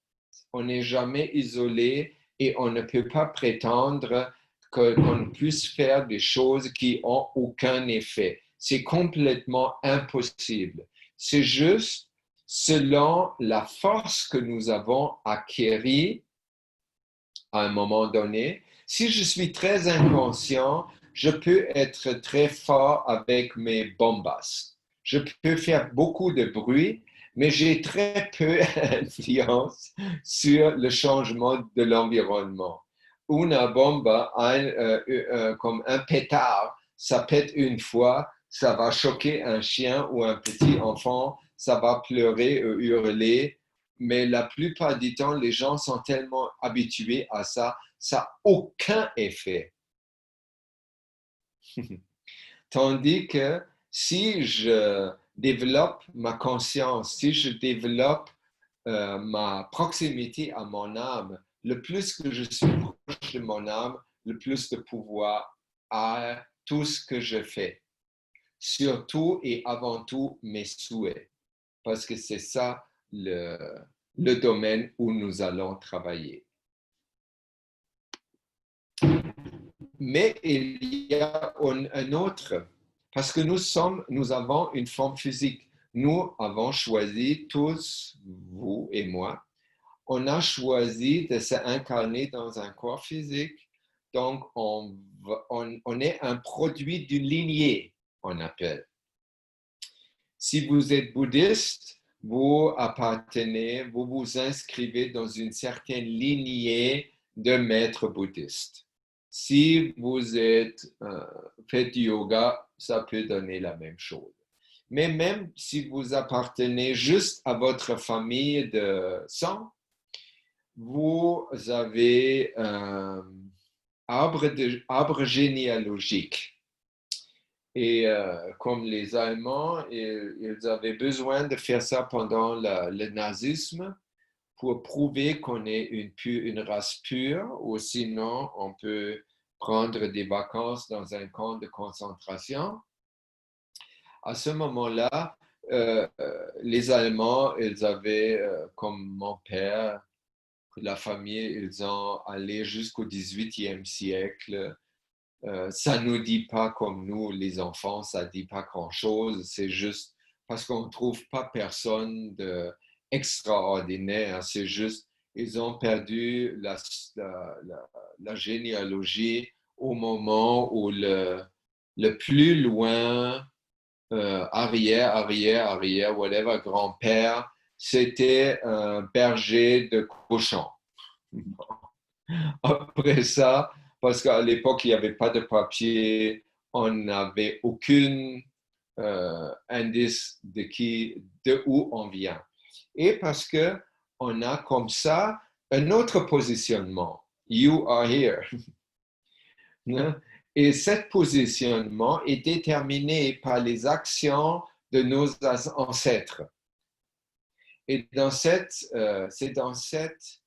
On n'est jamais isolé et on ne peut pas prétendre qu'on puisse faire des choses qui n'ont aucun effet. C'est complètement impossible. C'est juste selon la force que nous avons acquérie à un moment donné. Si je suis très inconscient, je peux être très fort avec mes bombasses. Je peux faire beaucoup de bruit, mais j'ai très peu d'influence sur le changement de l'environnement. Une bombe, comme un pétard, ça pète une fois, ça va choquer un chien ou un petit enfant, ça va pleurer ou hurler, mais la plupart du temps, les gens sont tellement habitués à ça, ça n'a aucun effet. Tandis que si je développe ma conscience, si je développe ma proximité à mon âme, le plus que je suis proche de mon âme, le plus de pouvoir a tout ce que je fais. Surtout et avant tout mes souhaits, parce que c'est ça le domaine où nous allons travailler. Mais il y a un autre, parce que nous avons une forme physique. Nous avons choisi, tous, vous et moi, on a choisi de s'incarner dans un corps physique. Donc, on est un produit d'une lignée, on appelle. Si vous êtes bouddhiste, vous appartenez, vous vous inscrivez dans une certaine lignée de maître bouddhiste. Si vous êtes faites du yoga, ça peut donner la même chose. Mais même si vous appartenez juste à votre famille de sang, vous avez un arbre généalogique. Et comme les Allemands, ils avaient besoin de faire ça pendant le nazisme pour prouver qu'on est une race pure, ou sinon on peut prendre des vacances dans un camp de concentration. À ce moment-là, les Allemands, ils avaient, comme mon père, la famille, ils ont allé jusqu'au 18e siècle. Ça ne nous dit pas comme nous, les enfants, ça ne dit pas grand-chose. C'est juste parce qu'on ne trouve pas personne d'extraordinaire. C'est juste, ils ont perdu la généalogie au moment où le plus loin, arrière, whatever, grand-père, c'était un berger de cochons. Après ça, parce qu'à l'époque, il n'y avait pas de papier, on n'avait aucun indice de où on vient. Et parce qu'on a comme ça un autre positionnement. You are here. Et ce positionnement est déterminé par les actions de nos ancêtres. Et c'est dans cette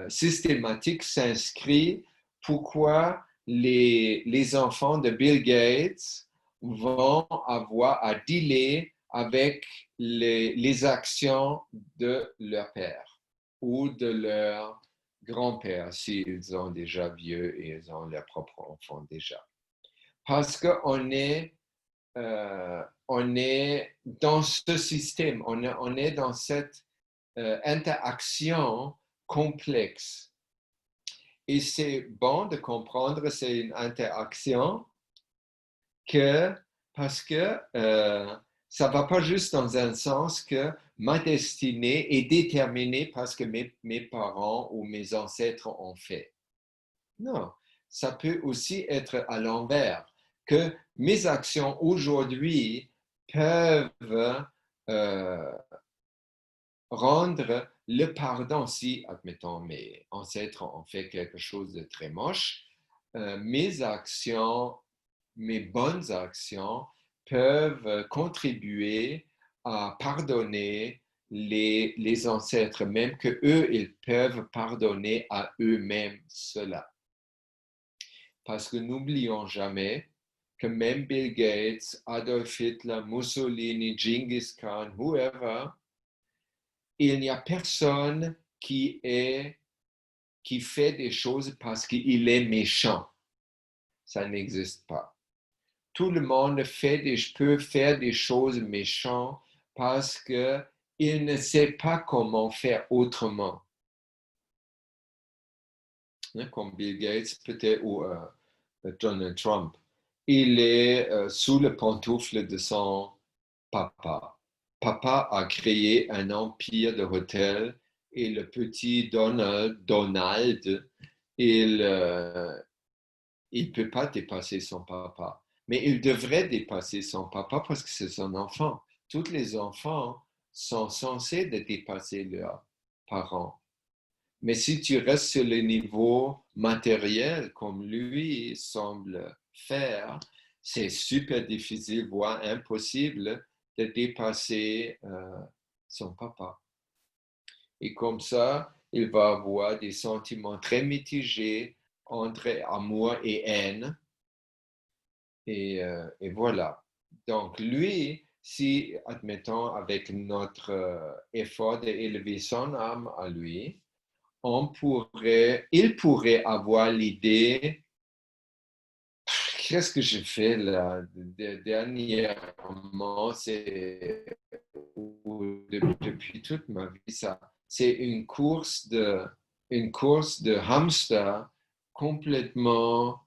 systématique s'inscrit pourquoi les enfants de Bill Gates vont avoir à dealer avec les actions de leur père ou de leur grand-père s'ils ont déjà vieux et ils ont leurs propres enfants déjà. Parce qu'on est dans ce système, on est dans cette interaction complexe. Et c'est bon de comprendre que c'est une interaction parce que ça ne va pas juste dans un sens que ma destinée est déterminée parce que mes parents ou mes ancêtres ont fait. Non, ça peut aussi être à l'envers, que mes actions aujourd'hui peuvent rendre le pardon si, admettons, mes ancêtres ont fait quelque chose de très moche, mes actions, mes bonnes actions peuvent contribuer à pardonner les ancêtres, même que eux, ils peuvent pardonner à eux-mêmes cela. Parce que n'oublions jamais que même Bill Gates, Adolf Hitler, Mussolini, Genghis Khan, whoever, il n'y a personne qui fait des choses parce qu'il est méchant. Ça n'existe pas. Tout le monde peut faire des choses méchantes parce qu'il ne sait pas comment faire autrement. Comme Bill Gates peut-être ou Donald Trump. Il est sous le pantoufle de son papa. Papa a créé un empire de hôtels et le petit Donald, il ne peut pas dépasser son papa. Mais il devrait dépasser son papa parce que c'est son enfant. Tous les enfants sont censés dépasser leurs parents. Mais si tu restes sur le niveau matériel comme lui semble faire, c'est super difficile, voire impossible de dépasser son papa. Et comme ça, il va avoir des sentiments très mitigés entre amour et haine. Et voilà. Donc lui, si, admettons, avec notre effort d'élever son âme à lui, il pourrait avoir l'idée, qu'est-ce que je fais là dernièrement, depuis toute ma vie, c'est une course de hamster complètement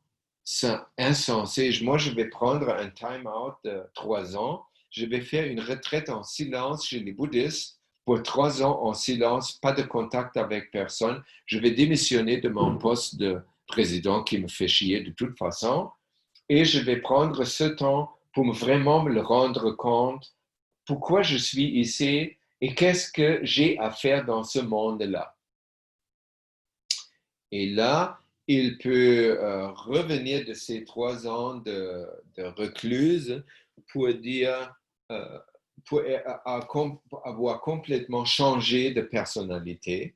insensée. Moi, je vais prendre un time-out de 3 ans. Je vais faire une retraite en silence chez les bouddhistes pour 3 ans en silence, pas de contact avec personne. Je vais démissionner de mon poste de président qui me fait chier de toute façon et je vais prendre ce temps pour vraiment me rendre compte pourquoi je suis ici et qu'est-ce que j'ai à faire dans ce monde-là. Et là, il peut revenir de ces 3 ans de recluse pour dire, pour avoir complètement changé de personnalité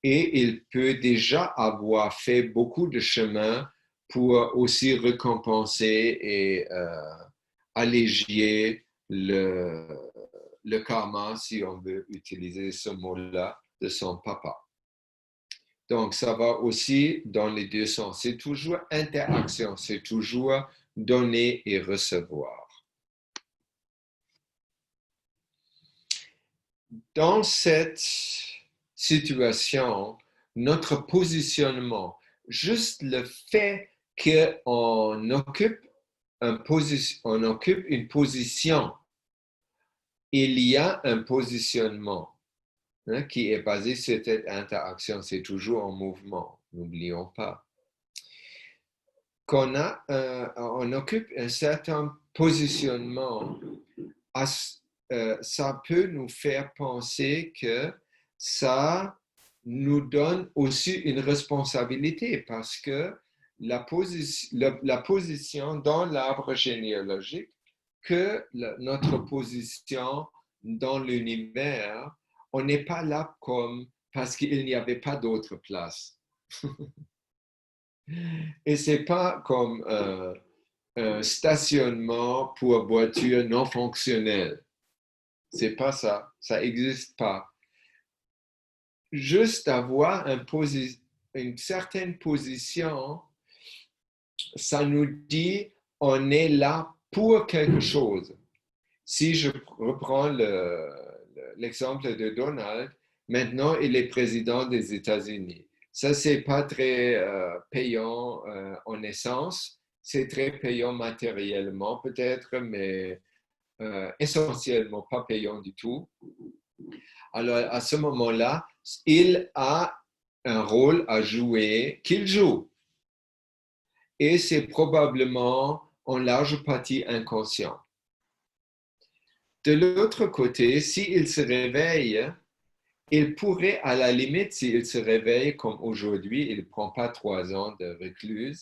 et il peut déjà avoir fait beaucoup de chemin pour aussi récompenser et alléger le karma, si on veut utiliser ce mot-là, de son papa. Donc, ça va aussi dans les deux sens. C'est toujours interaction, c'est toujours donner et recevoir. Dans cette situation, notre positionnement, juste le fait qu'on occupe une position, il y a un positionnement qui est basé sur cette interaction. C'est toujours en mouvement, n'oublions pas. On occupe un certain positionnement, ça peut nous faire penser que ça nous donne aussi une responsabilité parce que la position dans l'arbre généalogique, que notre position dans l'univers, on n'est pas là comme parce qu'il n'y avait pas d'autre place. Et ce n'est pas comme un stationnement pour voiture non fonctionnelle. Ce n'est pas ça, ça n'existe pas. Juste avoir une certaine position, ça nous dit on est là pour quelque chose. Si je reprends l'exemple de Donald, maintenant il est président des États-Unis. Ça, c'est pas très payant en essence, c'est très payant matériellement peut-être, mais essentiellement pas payant du tout. Alors, à ce moment-là, il a un rôle à jouer qu'il joue. Et c'est probablement en large partie inconscient. De l'autre côté, s'il se réveille, il pourrait, à la limite, s'il se réveille comme aujourd'hui, il ne prend pas 3 ans de reclus,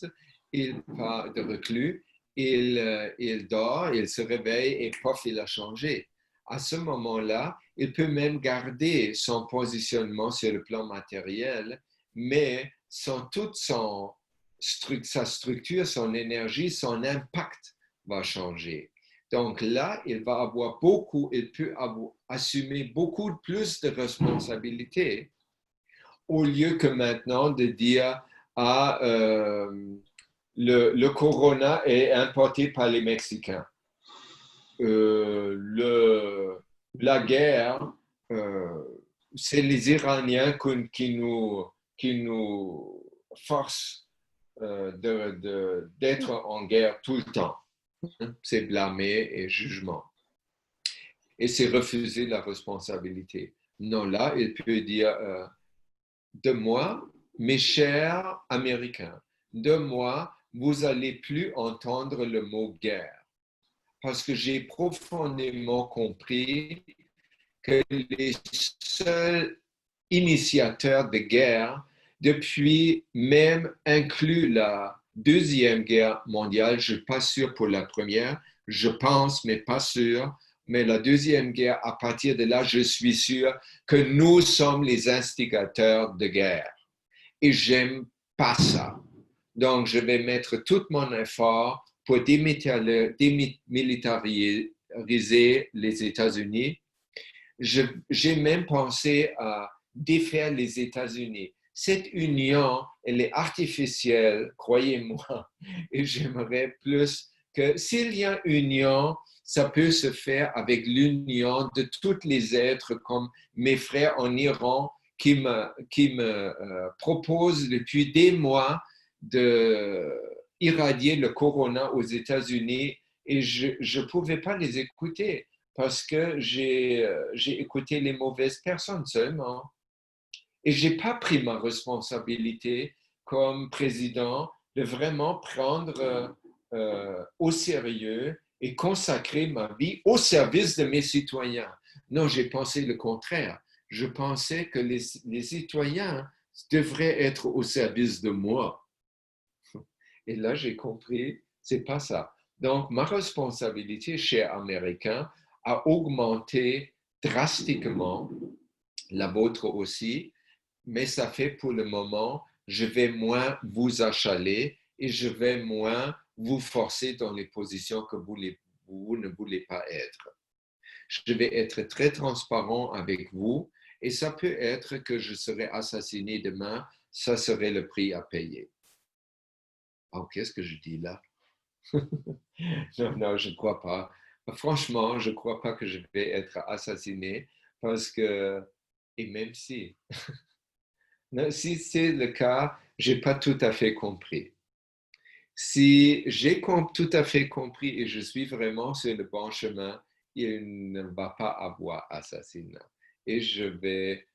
il dort, il se réveille et pof, il a changé. À ce moment-là, il peut même garder son positionnement sur le plan matériel, mais toute sa structure, son énergie, son impact va changer. Donc là, il peut assumer beaucoup plus de responsabilités au lieu que maintenant de dire le corona est importé par les Mexicains. La guerre, c'est les Iraniens qui nous forcent d'être en guerre tout le temps. C'est blâmer et jugement. Et c'est refuser la responsabilité. Non, là, il peut dire de moi, mes chers Américains, de moi, vous n'allez plus entendre le mot guerre. Parce que j'ai profondément compris que les seuls initiateurs de guerre, depuis même inclus la Deuxième Guerre mondiale, je ne suis pas sûr pour la première, je pense, mais pas sûr, mais la Deuxième Guerre, à partir de là, je suis sûr que nous sommes les instigateurs de guerre. Et j'aime pas ça. Donc, je vais mettre tout mon effort pour démilitariser les États-Unis. J'ai même pensé à défaire les États-Unis. Cette union, elle est artificielle, croyez-moi, et j'aimerais plus que s'il y a une union, ça peut se faire avec l'union de tous les êtres comme mes frères en Iran qui me proposent depuis des mois d'irradier le corona aux États-Unis et je ne pouvais pas les écouter parce que j'ai écouté les mauvaises personnes seulement. Et je n'ai pas pris ma responsabilité comme président de vraiment prendre au sérieux et consacrer ma vie au service de mes citoyens. Non, j'ai pensé le contraire. Je pensais que les citoyens devraient être au service de moi. Et là, j'ai compris, c'est pas ça. Donc, ma responsabilité chez Américain a augmenté drastiquement, la vôtre aussi, mais ça fait pour le moment, je vais moins vous achaler et je vais moins vous forcer dans les positions que vous ne voulez pas être. Je vais être très transparent avec vous et ça peut être que je serai assassiné demain, ça serait le prix à payer. Oh, qu'est-ce que je dis là? Non, je ne crois pas. Franchement, je ne crois pas que je vais être assassiné parce que, et même si, si c'est le cas, je n'ai pas tout à fait compris. Si j'ai tout à fait compris et je suis vraiment sur le bon chemin, il ne va pas avoir assassinat. Et je vais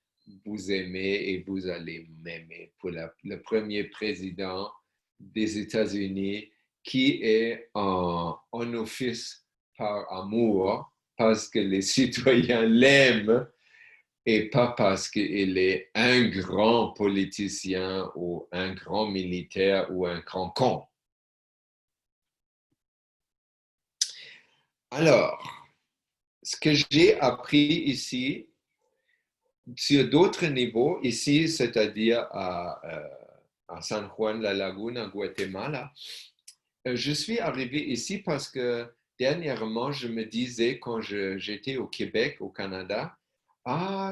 vous aimer et vous allez m'aimer pour le premier président des États-Unis qui est en office par amour, parce que les citoyens l'aiment et pas parce qu'il est un grand politicien ou un grand militaire ou un grand con. Alors, ce que j'ai appris ici, sur d'autres niveaux, ici, c'est-à-dire à San Juan de la Laguna, Guatemala, je suis arrivé ici parce que dernièrement, je me disais quand j'étais au Québec, au Canada,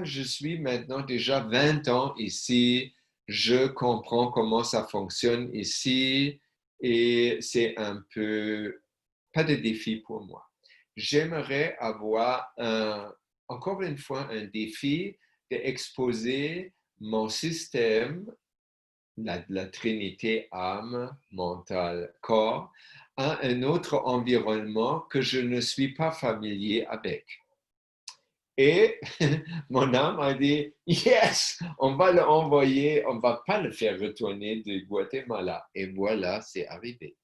je suis maintenant déjà 20 ans ici, je comprends comment ça fonctionne ici et c'est un peu pas de défi pour moi. J'aimerais avoir encore une fois un défi d'exposer mon système, la trinité âme, mental, corps, à un autre environnement que je ne suis pas familier avec. Et mon âme a dit, yes, on va l'envoyer, on ne va pas le faire retourner de Guatemala. Et voilà, c'est arrivé.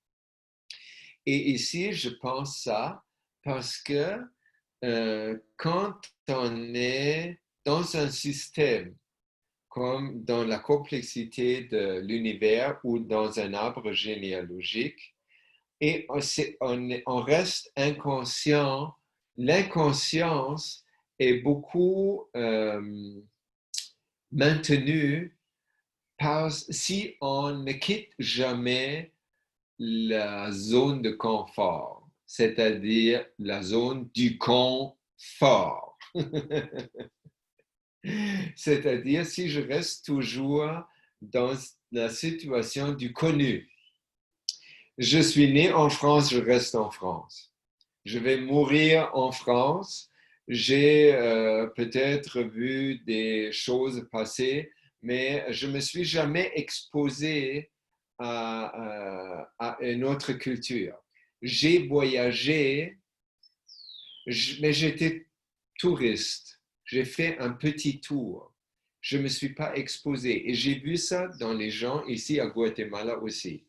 Et ici, je pense ça parce que quand on est dans un système comme dans la complexité de l'univers ou dans un arbre généalogique, et on reste inconscient, l'inconscience est beaucoup maintenue si on ne quitte jamais la zone de confort, c'est-à-dire la zone du confort. C'est-à-dire si je reste toujours dans la situation du connu. Je suis né en France, je reste en France. Je vais mourir en France. J'ai peut-être vu des choses passer, mais je ne me suis jamais exposé à une autre culture. J'ai voyagé, mais j'étais touriste. J'ai fait un petit tour. Je ne me suis pas exposé. Et j'ai vu ça dans les gens ici à Guatemala aussi.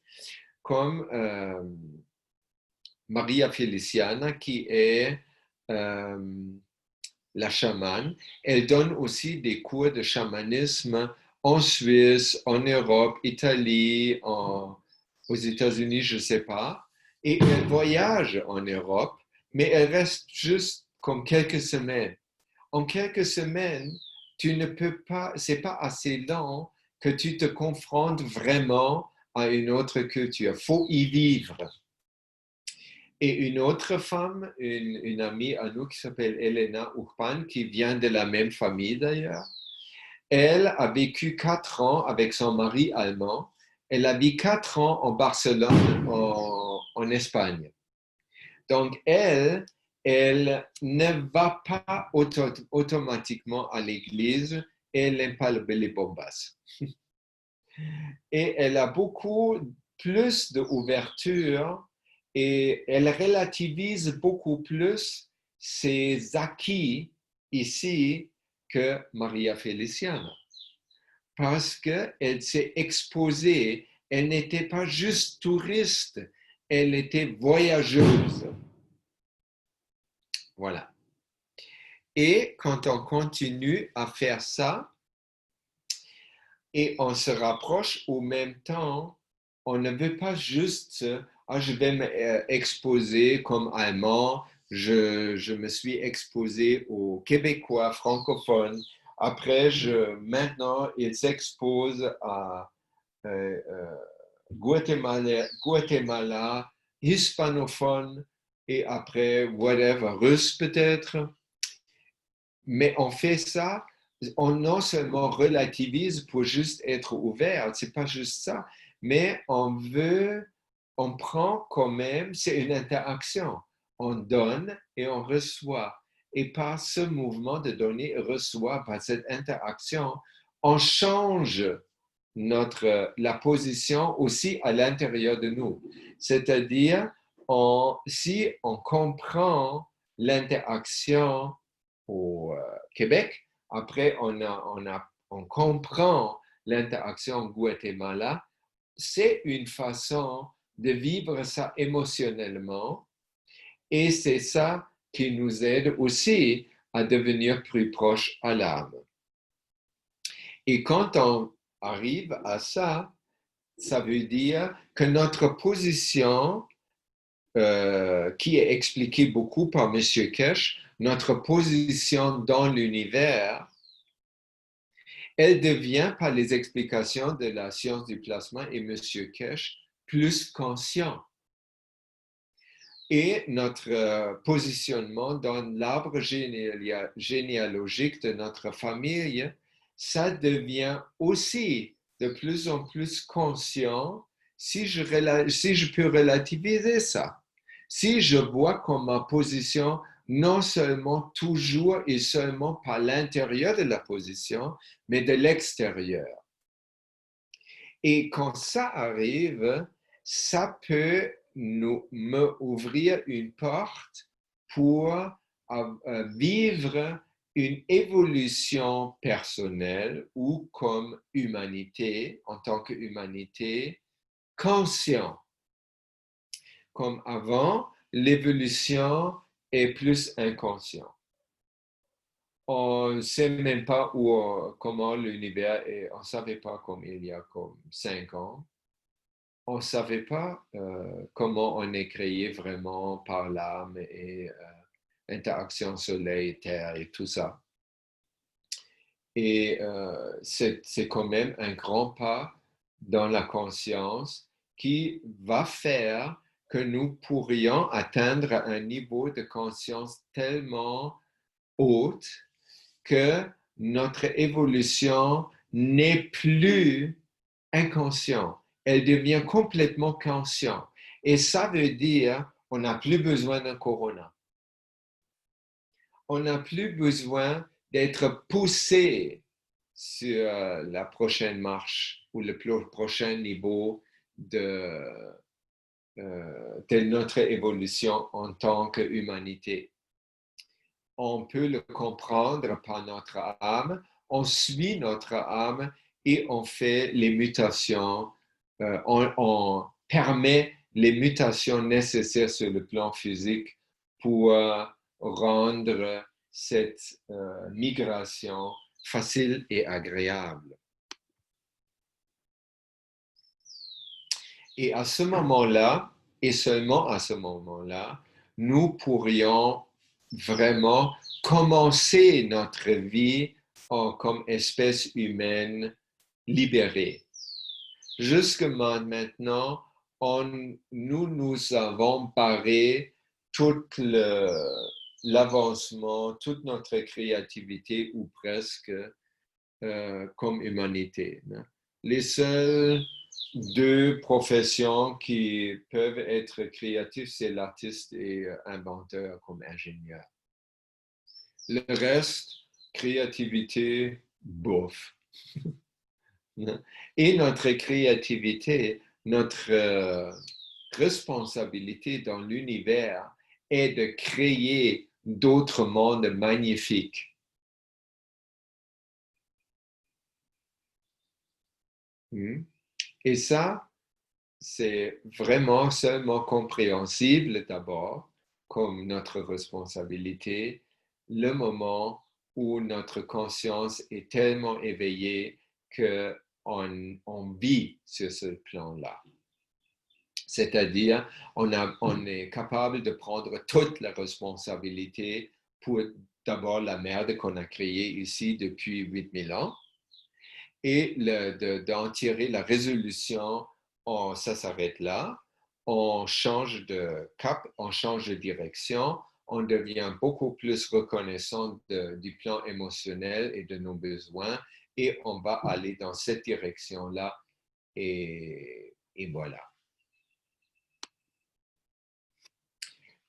Comme Maria Feliciana, qui est la chamane. Elle donne aussi des cours de chamanisme en Suisse, en Europe, Italie, aux États-Unis, je ne sais pas. Et elle voyage en Europe, mais elle reste juste comme quelques semaines. En quelques semaines, tu ne peux pas, c'est pas assez long que tu te confrontes vraiment à une autre culture. Il faut y vivre. Et une autre femme, une amie à nous qui s'appelle Elena Urban, qui vient de la même famille d'ailleurs, elle a vécu 4 ans avec son mari allemand. Elle a vécu 4 ans en Barcelone, en Espagne. Donc, elle ne va pas automatiquement à l'église, elle n'aime pas les bombas. Et elle a beaucoup plus d'ouverture et elle relativise beaucoup plus ces acquis ici que Maria Feliciana. Parce qu'elle s'est exposée, elle n'était pas juste touriste, elle était voyageuse. Voilà. Et quand on continue à faire ça, et on se rapproche au même temps, on ne veut pas juste, je vais m'exposer comme Allemand, je me suis exposé aux Québécois francophones. Après, maintenant, ils s'exposent à Guatemala, hispanophone, et après, whatever, russe peut-être. Mais on fait ça, on non seulement relativise pour juste être ouvert, c'est pas juste ça, mais on prend quand même, c'est une interaction. On donne et on reçoit. Et par ce mouvement de donner et recevoir, par cette interaction, on change la position aussi à l'intérieur de nous. C'est-à-dire, si on comprend l'interaction au Québec, après on comprend l'interaction au Guatemala, c'est une façon de vivre ça émotionnellement et c'est ça qui nous aide aussi à devenir plus proche à l'âme. Et quand on arrive à ça, ça veut dire que notre position, qui est expliquée beaucoup par M. Kesh, notre position dans l'univers, elle devient, par les explications de la science du plasma et M. Kesh, plus conscient. Et notre positionnement dans l'arbre généalogique de notre famille, ça devient aussi de plus en plus conscient si je peux relativiser ça. Si je vois comme ma position non seulement toujours et seulement par l'intérieur de la position, mais de l'extérieur. Et quand ça arrive, ça peut me ouvrir une porte pour vivre une évolution personnelle ou comme humanité, en tant qu'humanité, conscient. Comme avant, l'évolution est plus inconscient. On ne sait même pas comment l'univers est. On ne savait pas comme il y a comme 5 ans. On ne savait pas comment on est créé vraiment par l'âme et interaction soleil-terre et tout ça. Et c'est quand même un grand pas dans la conscience qui va faire que nous pourrions atteindre un niveau de conscience tellement haute que notre évolution n'est plus inconsciente. Elle devient complètement consciente. Et ça veut dire qu'on n'a plus besoin d'un corona. On n'a plus besoin d'être poussé sur la prochaine marche ou le prochain niveau de notre évolution en tant qu'humanité. On peut le comprendre par notre âme, on suit notre âme et on fait les mutations, on permet les mutations nécessaires sur le plan physique pour rendre cette migration facile et agréable. Et à ce moment-là, et seulement à ce moment-là, nous pourrions vraiment commencer notre vie comme espèce humaine libérée. Jusque maintenant, nous avons barré tout l'avancement, toute notre créativité ou presque comme humanité. Les seules 2 professions qui peuvent être créatives, c'est l'artiste et inventeur comme ingénieur. Le reste, créativité, bof. Et notre créativité, notre responsabilité dans l'univers est de créer d'autres mondes magnifiques. Et ça, c'est vraiment seulement compréhensible d'abord comme notre responsabilité, le moment où notre conscience est tellement éveillée qu'on vit sur ce plan-là. C'est-à-dire, on est capable de prendre toute la responsabilité pour d'abord la merde qu'on a créée ici depuis 8000 ans et d'en tirer la résolution, ça s'arrête là, on change de cap, on change de direction, on devient beaucoup plus reconnaissant du plan émotionnel et de nos besoins et on va aller dans cette direction-là et voilà.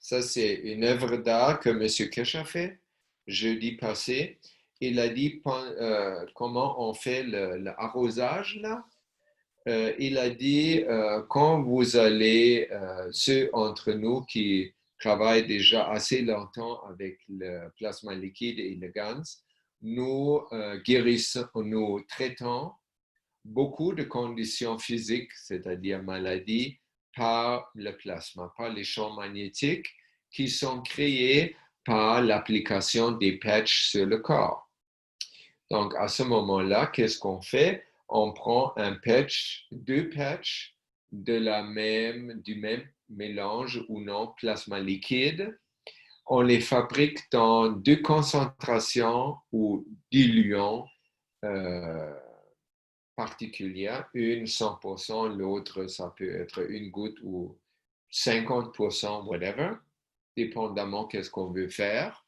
Ça, c'est une œuvre d'art que M. Kirsch a fait jeudi passé. Il a dit comment on fait l'arrosage là. Il a dit quand vous allez, ceux entre nous qui travaillent déjà assez longtemps avec le plasma liquide et le GANS, nous guérissons, nous traitons beaucoup de conditions physiques, c'est-à-dire maladies, par le plasma, par les champs magnétiques qui sont créés par l'application des patchs sur le corps. Donc, à ce moment-là, qu'est-ce qu'on fait? On prend un patch, 2 patchs du même mélange ou non plasma liquide. On les fabrique dans 2 concentrations ou diluants particulières, une 100%, l'autre ça peut être une goutte ou 50%, whatever, dépendamment qu'est-ce qu'on veut faire.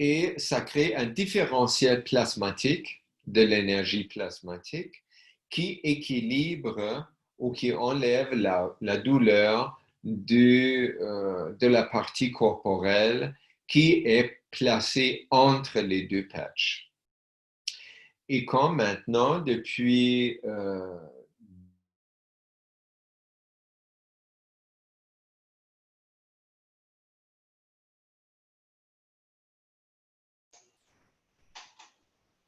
Et ça crée un différentiel plasmatique de l'énergie plasmatique qui équilibre ou qui enlève la douleur de la partie corporelle qui est placée entre les 2 patchs. Et comme maintenant, depuis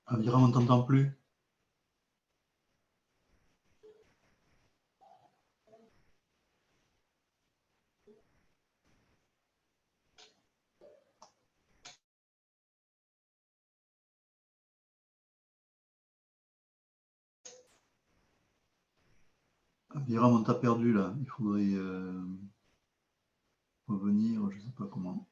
Aviram, on ne t'entend plus. Aviram, on t'a perdu là. Il faudrait revenir, je ne sais pas comment.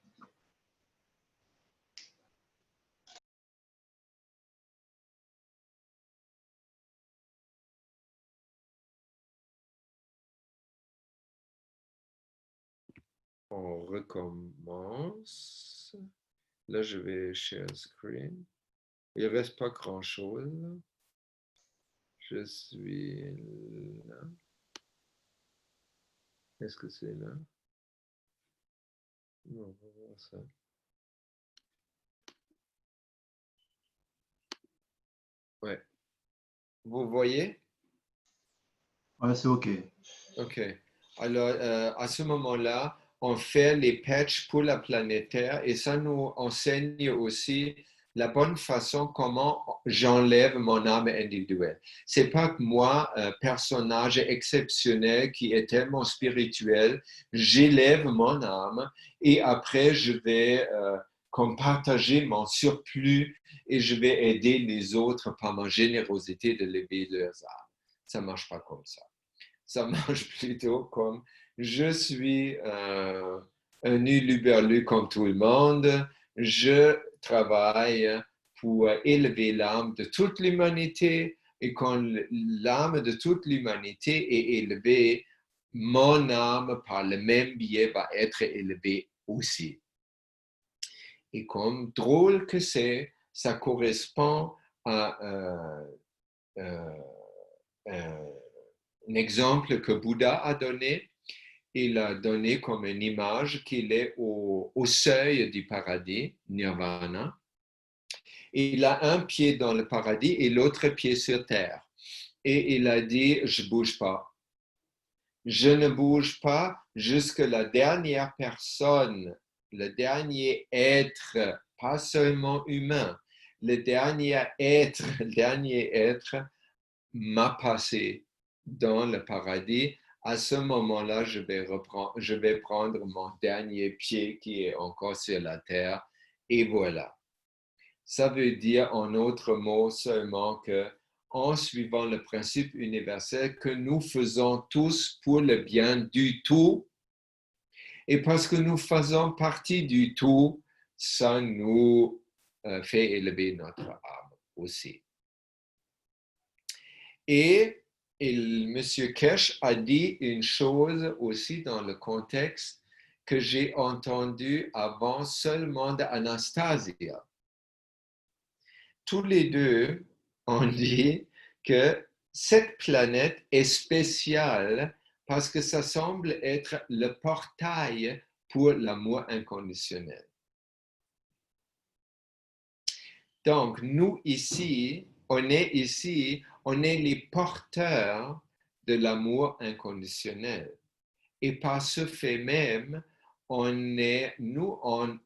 On recommence. Là, je vais share screen. Il ne reste pas grand-chose. Je suis là. Est-ce que c'est là? Non, on va voir ça. Ouais. Vous voyez? Ouais, c'est OK. OK. Alors, à ce moment-là, on fait les patchs pour la planétaire et ça nous enseigne aussi la bonne façon comment j'enlève mon âme individuelle. C'est pas que moi, un personnage exceptionnel qui est tellement spirituel, j'élève mon âme et après je vais comme partager mon surplus et je vais aider les autres par ma générosité de lever leurs âmes. Ça marche pas comme ça. Ça marche plutôt comme je suis un uluberlu comme tout le monde, je travaille pour élever l'âme de toute l'humanité et quand l'âme de toute l'humanité est élevée, mon âme par le même biais va être élevée aussi. Et comme drôle que c'est, ça correspond à un exemple que Bouddha a donné. Il a donné comme une image qu'il est au seuil du paradis, nirvana. Il a un pied dans le paradis et l'autre pied sur terre. Et il a dit, je ne bouge pas. Je ne bouge pas jusqu'à la dernière personne le dernier être, pas seulement humain, le dernier être m'a passé dans le paradis. À ce moment-là, je vais prendre mon dernier pied qui est encore sur la terre, et voilà. Ça veut dire en autres mots seulement que, en suivant le principe universel que nous faisons tous pour le bien du tout, et parce que nous faisons partie du tout, ça nous fait élever notre âme aussi. Et M. Kesh a dit une chose aussi dans le contexte que j'ai entendu avant seulement d'Anastasia. Tous les deux ont dit que cette planète est spéciale parce que ça semble être le portail pour l'amour inconditionnel. Donc, nous ici, on est les porteurs de l'amour inconditionnel. Et par ce fait même, en nous,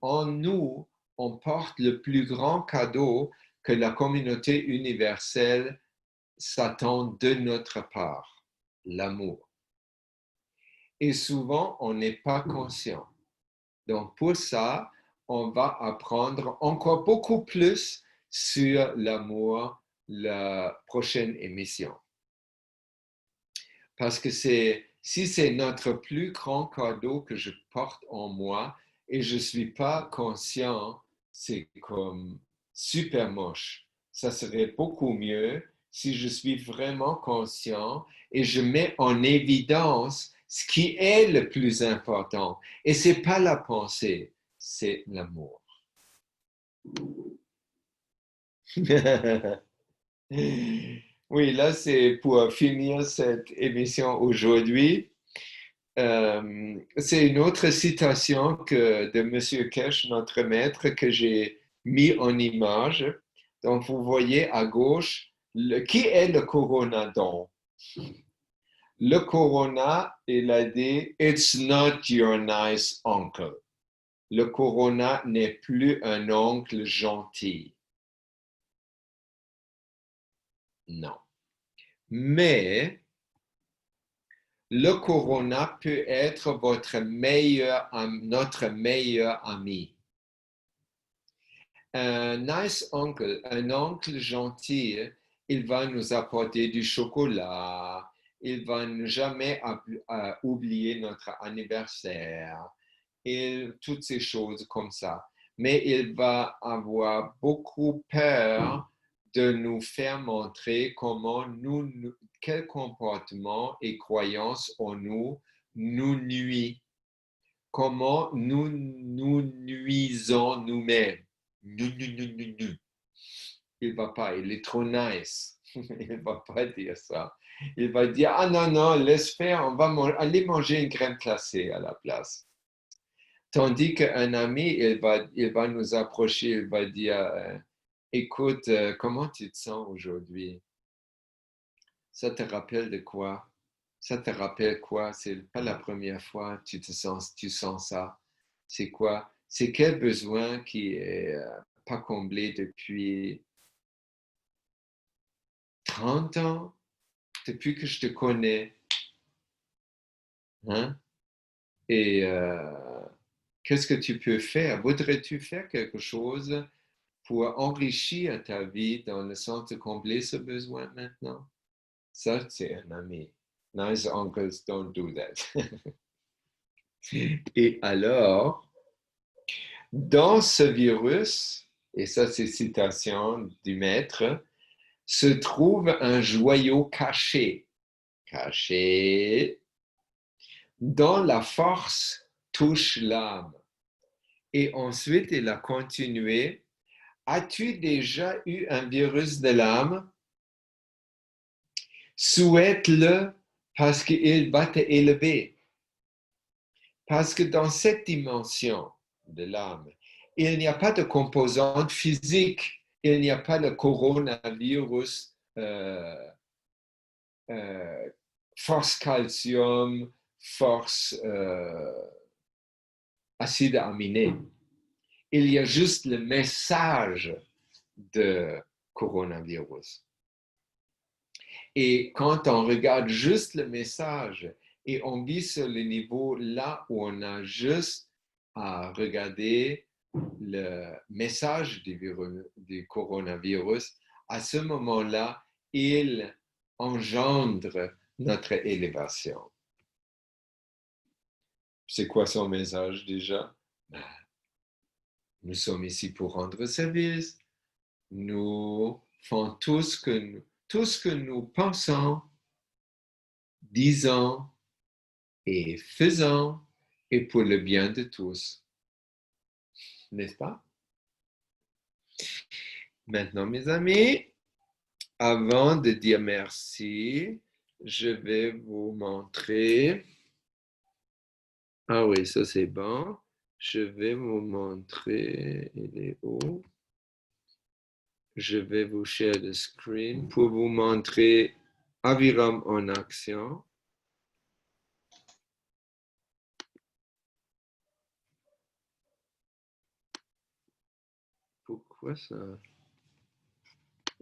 on porte le plus grand cadeau que la communauté universelle s'attend de notre part, l'amour. Et souvent, on n'est pas conscient. Donc, pour ça, on va apprendre encore beaucoup plus sur l'amour la prochaine émission. Parce que si c'est notre plus grand cadeau que je porte en moi et je ne suis pas conscient, c'est comme super moche. Ça serait beaucoup mieux si je suis vraiment conscient et je mets en évidence ce qui est le plus important. Et ce n'est pas la pensée, c'est l'amour. Oui, là, c'est pour finir cette émission aujourd'hui. C'est une autre citation de M. Kesh, notre maître, que j'ai mis en image. Donc, vous voyez à gauche, qui est le Coronadon? Le Corona, il a dit, "It's not your nice uncle." Le Corona n'est plus un oncle gentil. Non. Mais le Corona peut être notre meilleur ami. Un nice uncle, un oncle gentil, il va nous apporter du chocolat, il va jamais oublier notre anniversaire, et toutes ces choses comme ça. Mais il va avoir beaucoup peur de nous faire montrer quel comportement et croyances en nous nuit, comment nous nuisons nous-mêmes. Il ne va pas, il est trop nice. Il ne va pas dire ça. Il va dire, ah non, laisse faire, on va aller manger une crème glacée à la place. Tandis qu'un ami, il va nous approcher, il va dire, écoute, comment tu te sens aujourd'hui? Ça te rappelle de quoi? Ça te rappelle quoi? C'est pas la première fois que tu sens ça. C'est quoi? C'est quel besoin qui est pas comblé depuis 30 ans? Depuis que je te connais. Hein? Et qu'est-ce que tu peux faire? Voudrais-tu faire quelque chose pour enrichir ta vie dans le sens de combler ce besoin maintenant? Ça, c'est un ami. Nice uncles don't do that. Et alors, dans ce virus, et ça c'est citation du maître, se trouve un joyau caché, dont la force touche l'âme. Et ensuite, il a continué, as-tu déjà eu un virus de l'âme? Souhaite-le parce qu'il va te élever. Parce que dans cette dimension de l'âme, il n'y a pas de composante physique, il n'y a pas de coronavirus, force calcium, force acides aminés. Il y a juste le message de coronavirus. Et quand on regarde juste le message et on vit sur le niveau là où on a juste à regarder le message du coronavirus, à ce moment-là, il engendre notre élévation. C'est quoi son message déjà? Nous sommes ici pour rendre service. Nous faisons tout ce que nous pensons, disons et faisons, et pour le bien de tous. N'est-ce pas? Maintenant, mes amis, avant de dire merci, je vais vous montrer. Ah oui, ça c'est bon. Je vais vous montrer, il est où? Je vais vous share le screen pour vous montrer Aviram en action. Pourquoi ça?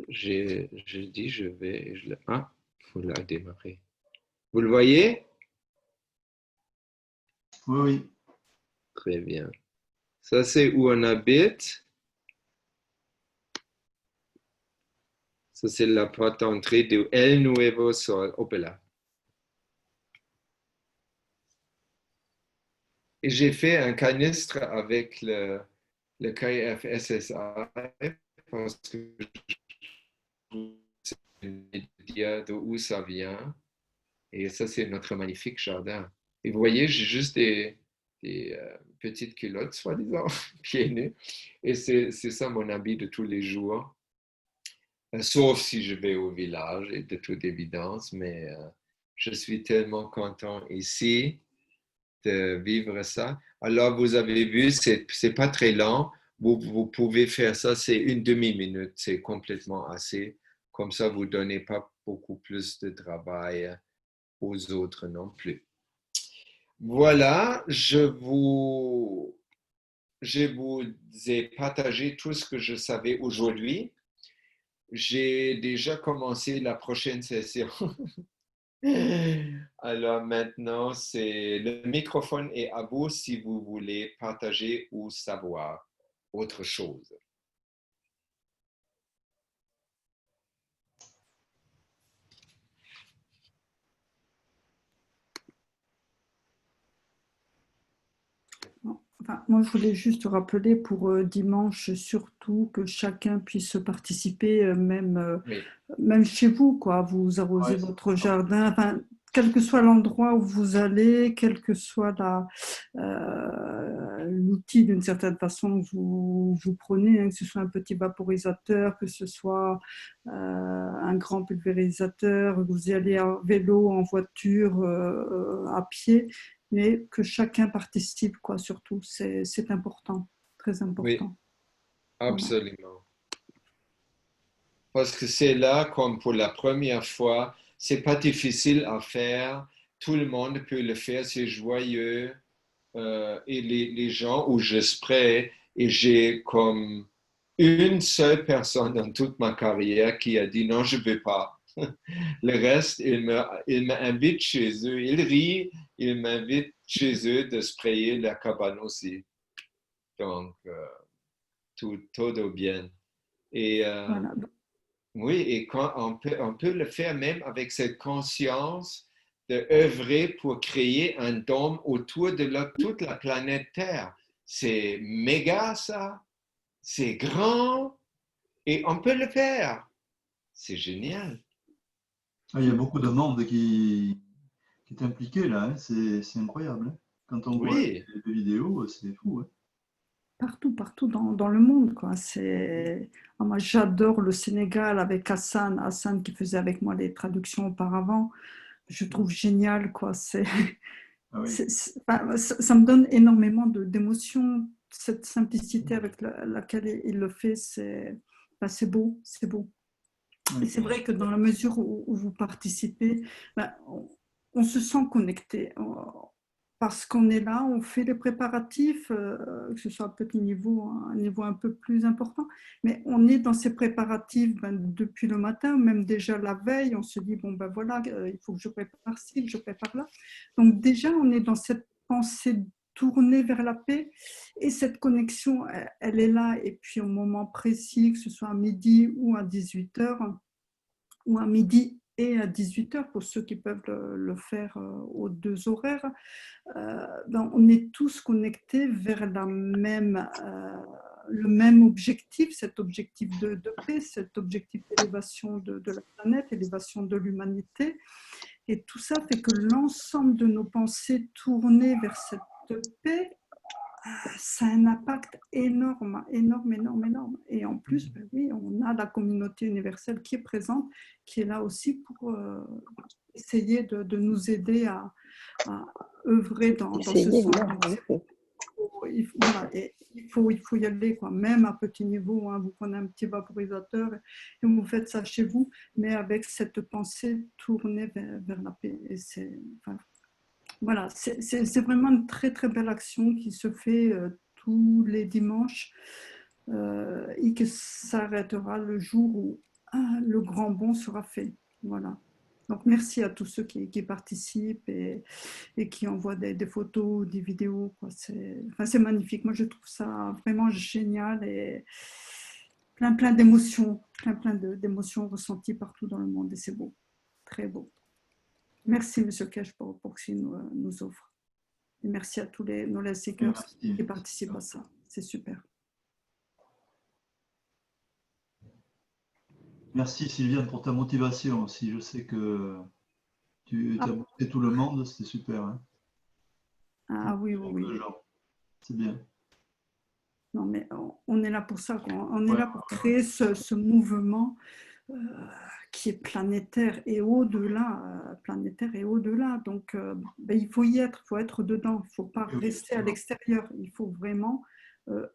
J'ai dit je vais et je le... Ah, il faut la démarrer. Vous le voyez? Oui, oui. Très bien. Ça, c'est où on habite. Ça, c'est la porte d'entrée de El Nuevo Sol. Opela. Et j'ai fait un canistre avec le KFSSI parce que c'est une idée d'où ça vient. Et ça, c'est notre magnifique jardin. Et vous voyez, j'ai juste des petites culottes, soi-disant, pieds nus. Et c'est ça mon habit de tous les jours. Sauf si je vais au village, et de toute évidence. Mais je suis tellement content ici de vivre ça. Alors, vous avez vu, c'est pas très long. Vous pouvez faire ça, c'est une demi-minute. C'est complètement assez. Comme ça, vous ne donnez pas beaucoup plus de travail aux autres non plus. Voilà, je vous ai partagé tout ce que je savais aujourd'hui. J'ai déjà commencé la prochaine session. Alors maintenant, le microphone est à vous si vous voulez partager ou savoir autre chose. Enfin, moi, je voulais juste rappeler pour dimanche, surtout, que chacun puisse participer, même chez vous, quoi. Vous arrosez votre jardin, enfin, quel que soit l'endroit où vous allez, quel que soit l'outil d'une certaine façon que vous prenez, hein, que ce soit un petit vaporisateur, que ce soit un grand pulvérisateur, que vous y allez en vélo, en voiture, à pied, mais que chacun participe, quoi, surtout. C'est important, très important. Oui, absolument. Parce que c'est là, comme pour la première fois, c'est pas difficile à faire. Tout le monde peut le faire, c'est joyeux. Et les gens où je spray, et j'ai comme une seule personne dans toute ma carrière qui a dit non, je ne veux pas. Le reste, ils m'invitent chez eux, ils rient, ils m'invitent chez eux de sprayer la cabane aussi. Donc, tout bien. Et Voilà. oui, et quand on peut le faire même avec cette conscience d'œuvrer pour créer un dôme autour de toute la planète Terre. C'est méga ça, c'est grand et on peut le faire. C'est génial. Il y a beaucoup de monde qui est impliqué là, hein. C'est incroyable. Hein. Quand on voit les vidéos, c'est fou. Hein. Partout dans le monde, quoi. Moi, j'adore le Sénégal avec Hassan qui faisait avec moi les traductions auparavant. Je trouve génial, quoi. Ah oui. Ça me donne énormément d'émotions, cette simplicité avec laquelle il le fait. C'est beau, c'est beau. Et c'est vrai que dans la mesure où vous participez, on se sent connecté. parce qu'on est là, on fait les préparatifs, que ce soit à petit niveau, un niveau un peu plus important, mais on est dans ces préparatifs depuis le matin, même déjà la veille, on se dit, bon ben voilà, il faut que je prépare ci, que je prépare là. Donc déjà, on est dans cette pensée tournée vers la paix, et cette connexion, elle est là, et puis au moment précis, que ce soit à midi ou à 18h, ou à midi et à 18h, pour ceux qui peuvent le faire aux deux horaires, on est tous connectés vers le même objectif, cet objectif de paix, cet objectif d'élévation de la planète, élévation de l'humanité. Et tout ça fait que l'ensemble de nos pensées tournées vers cette paix, ça a un impact énorme, énorme, énorme, énorme. Et en plus, ben oui, on a la communauté universelle qui est présente, qui est là aussi pour essayer de nous aider à œuvrer dans ce sens. Voilà, il faut y aller, quoi. Même à petit niveau, hein, vous prenez un petit vaporisateur et vous faites ça chez vous, mais avec cette pensée tournée vers la paix. Et voilà, c'est vraiment une très très belle action qui se fait tous les dimanches et qui s'arrêtera le jour où le grand bond sera fait. Voilà. Donc merci à tous ceux qui participent et qui envoient des photos, des vidéos. C'est magnifique. Moi je trouve ça vraiment génial et plein d'émotions, plein d'émotions ressenties partout dans le monde, et c'est beau, très beau. Merci, Monsieur Kesh, pour ce qu'il nous offre. Et merci à tous nos Knowledge Seekers qui participent à ça. C'est super. Merci Sylviane pour ta motivation aussi. Je sais que tu as boosté tout le monde, c'était super. Hein. Ah oui. C'est bien. Non, mais on est là pour ça. On est là pour créer ce mouvement qui est planétaire et au-delà. Donc, il faut y être, il faut être dedans. Il ne faut pas rester à l'extérieur. Il faut vraiment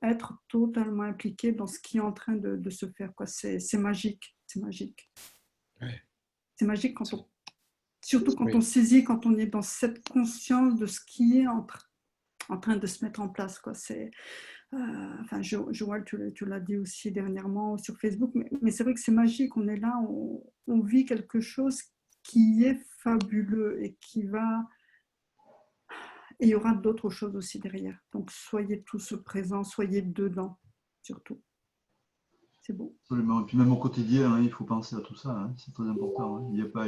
être totalement impliqué dans ce qui est en train de se faire. C'est magique. C'est magique. Ouais. C'est magique surtout quand on saisit, quand on est dans cette conscience de ce qui est en train de se mettre en place. Joël, tu l'as dit aussi dernièrement sur Facebook, mais c'est vrai que c'est magique. On est là, on vit quelque chose qui est fabuleux et et il y aura d'autres choses aussi derrière. Donc soyez tous présents, soyez dedans, surtout. C'est beau. Absolument. Et puis même au quotidien, hein, il faut penser à tout ça. Hein, c'est très important. Hein. Il n'y a pas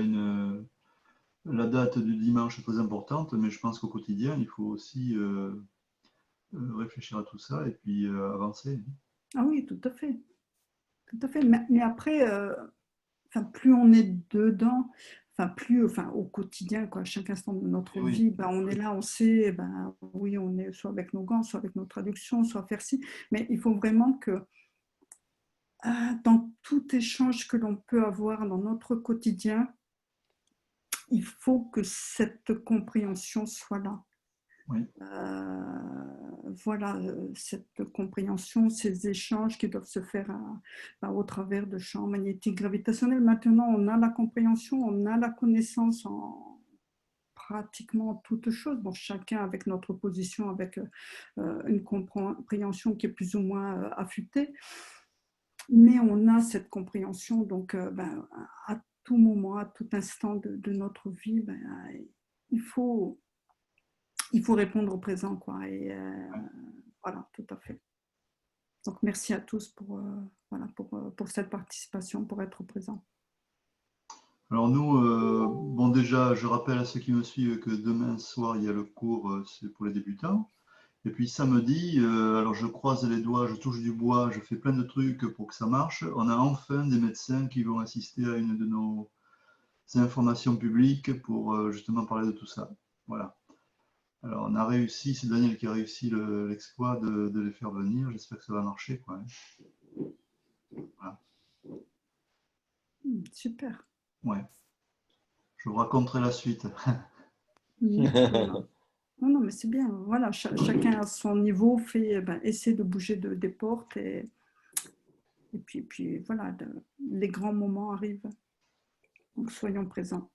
la date du dimanche est très importante, mais je pense qu'au quotidien, il faut aussi réfléchir à tout ça et puis avancer. Ah oui, tout à fait. Tout à fait. Mais après, plus on est dedans, plus au quotidien, à chaque instant de notre vie, on est là, on sait, oui, on est soit avec nos gants, soit avec nos traductions, soit faire ci, mais il faut vraiment que dans tout échange que l'on peut avoir dans notre quotidien, il faut que cette compréhension soit là. Oui. Voilà, cette compréhension, ces échanges qui doivent se faire au travers de champs magnétiques gravitationnels. Maintenant, on a la compréhension, on a la connaissance en pratiquement toutes choses. Bon, chacun avec notre position, avec une compréhension qui est plus ou moins affûtée, mais on a cette compréhension, donc à tout moment, à tout instant de notre vie, il faut répondre au présent, et voilà, tout à fait. Donc merci à tous pour cette participation, pour être présent. Alors nous, déjà, je rappelle à ceux qui me suivent que demain soir, il y a le cours, c'est pour les débutants. Et puis samedi, alors je croise les doigts, je touche du bois, je fais plein de trucs pour que ça marche. On a enfin des médecins qui vont assister à une de nos informations publiques pour justement parler de tout ça. Voilà. Alors on a réussi, c'est Daniel qui a réussi l'exploit de les faire venir. J'espère que ça va marcher. Voilà. Super. Ouais. Je vous raconterai la suite. Non, mais c'est bien. Voilà, chacun à son niveau essaie de bouger des portes et puis voilà, les grands moments arrivent. Donc soyons présents.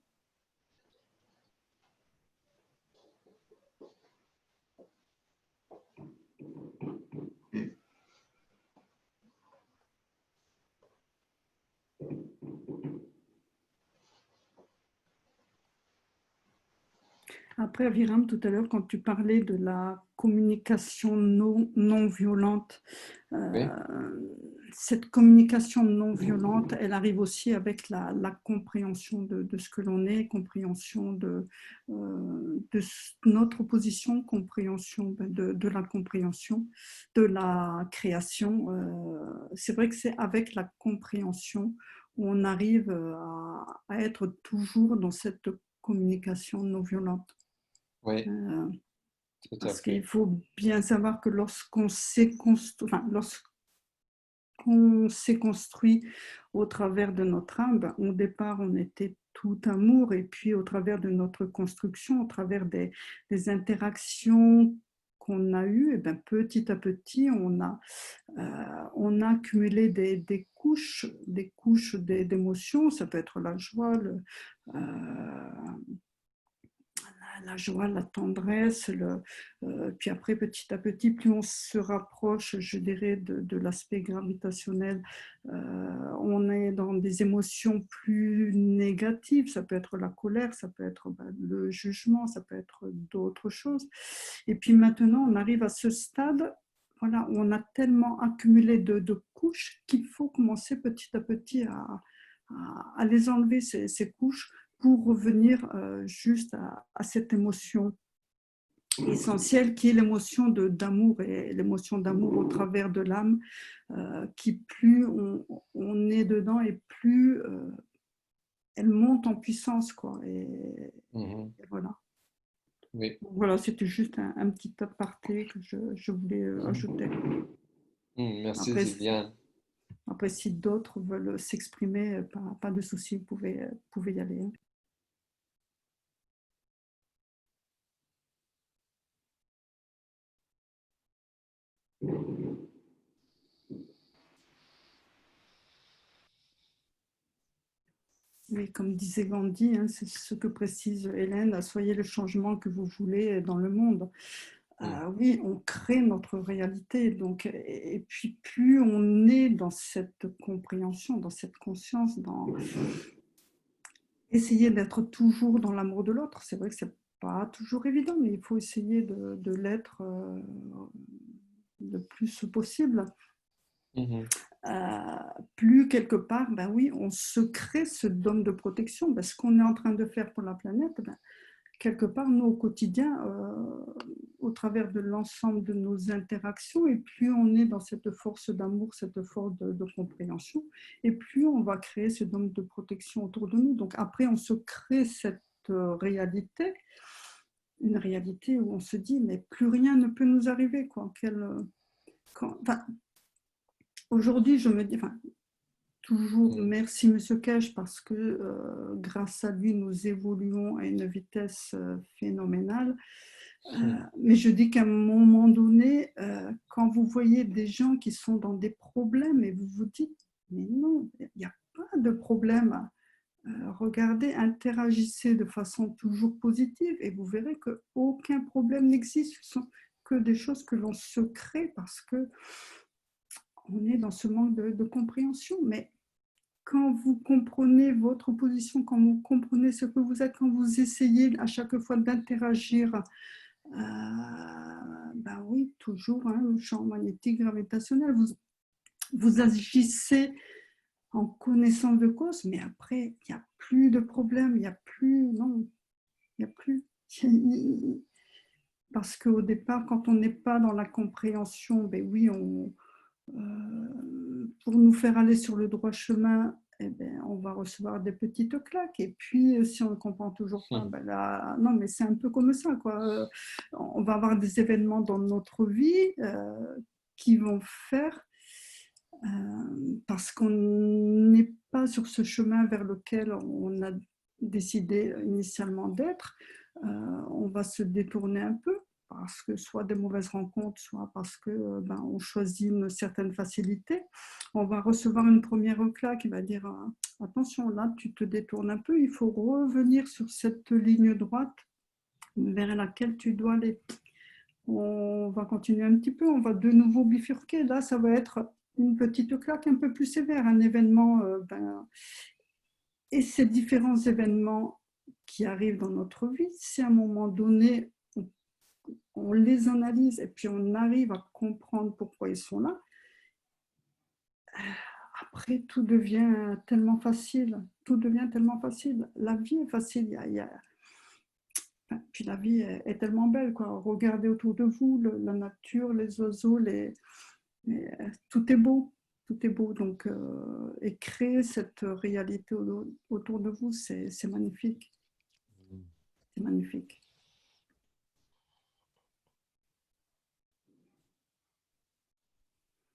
Après, Aviram, tout à l'heure, quand tu parlais de la communication non violente, Oui. cette communication non violente, elle arrive aussi avec la compréhension de ce que l'on est, compréhension de notre position, compréhension de la compréhension, de la création. C'est vrai que c'est avec la compréhension où on arrive à être toujours dans cette communication non violente. Oui, tout à Parce fait. qu'il faut bien savoir que lorsqu'on s'est construit au travers de notre âme, ben, au départ, on était tout amour, et puis au travers de notre construction, au travers des interactions qu'on a eues, et ben, petit à petit, on a accumulé des couches d'émotions. Ça peut être la joie, la joie, la tendresse, puis après, petit à petit, plus on se rapproche, je dirais, de l'aspect gravitationnel, on est dans des émotions plus négatives. Ça peut être la colère, ça peut être le jugement, ça peut être d'autres choses. Et puis maintenant, on arrive à ce stade, voilà, où on a tellement accumulé de couches qu'il faut commencer petit à petit à les enlever, ces couches, pour revenir juste à cette émotion essentielle qui est l'émotion d'amour, et l'émotion d'amour au travers de l'âme, qui plus on est dedans et plus elle monte en puissance, quoi. Et voilà. Oui. Voilà, c'était juste un petit aparté que je voulais ajouter. Merci, c'est bien. Après, si d'autres veulent s'exprimer, pas de souci, vous pouvez y aller. Oui, comme disait Gandhi, hein, c'est ce que précise Hélène, soyez le changement que vous voulez dans le monde. Oui, on crée notre réalité, donc, et puis plus on est dans cette compréhension, dans cette conscience, dans essayer d'être toujours dans l'amour de l'autre. C'est vrai que c'est pas toujours évident, mais il faut essayer de l'être le plus possible. Plus quelque part, ben oui, on se crée ce dôme de protection. Ben, ce qu'on est en train de faire pour la planète, ben, quelque part, nous, au quotidien, au travers de l'ensemble de nos interactions, et plus on est dans cette force d'amour, cette force de compréhension, et plus on va créer ce dôme de protection autour de nous. Donc après, on se crée cette réalité, une réalité où on se dit, mais plus rien ne peut nous arriver, quoi. Aujourd'hui, je me dis, toujours merci Monsieur Kesh, parce que grâce à lui, nous évoluons à une vitesse phénoménale. Mais je dis qu'à un moment donné, quand vous voyez des gens qui sont dans des problèmes et vous vous dites, mais non, il n'y a pas de problème. Regardez, interagissez de façon toujours positive et vous verrez qu'aucun problème n'existe. Ce sont que des choses que l'on se crée parce que on est dans ce manque de compréhension. Mais quand vous comprenez votre position, quand vous comprenez ce que vous êtes, quand vous essayez à chaque fois d'interagir, ben oui, toujours, hein, le champ magnétique gravitationnel, vous agissez en connaissance de cause, mais après, il n'y a plus de problème, il n'y a plus, non, il n'y a plus. Parce qu'au départ, quand on n'est pas dans la compréhension, ben oui, pour nous faire aller sur le droit chemin, eh ben, on va recevoir des petites claques. Et puis, si on ne comprend toujours pas, ben là, non, mais c'est un peu comme ça, quoi. On va avoir des événements dans notre vie qui vont faire, parce qu'on n'est pas sur ce chemin vers lequel on a décidé initialement d'être, on va se détourner un peu, parce que soit des mauvaises rencontres, soit parce que on choisit une certaine facilité. On va recevoir une première claque qui va dire attention, là tu te détournes un peu, il faut revenir sur cette ligne droite vers laquelle tu dois aller. On va continuer un petit peu, on va de nouveau bifurquer. Là, ça va être une petite claque un peu plus sévère, un événement. Et ces différents événements qui arrivent dans notre vie, si à un moment donné, on les analyse et puis on arrive à comprendre pourquoi ils sont là, après, tout devient tellement facile. Tout devient tellement facile. La vie est facile. Puis la vie est tellement belle, quoi. Regardez autour de vous, la nature, les oiseaux, tout est beau. Tout est beau. Donc, et créer cette réalité autour de vous, c'est magnifique. C'est magnifique.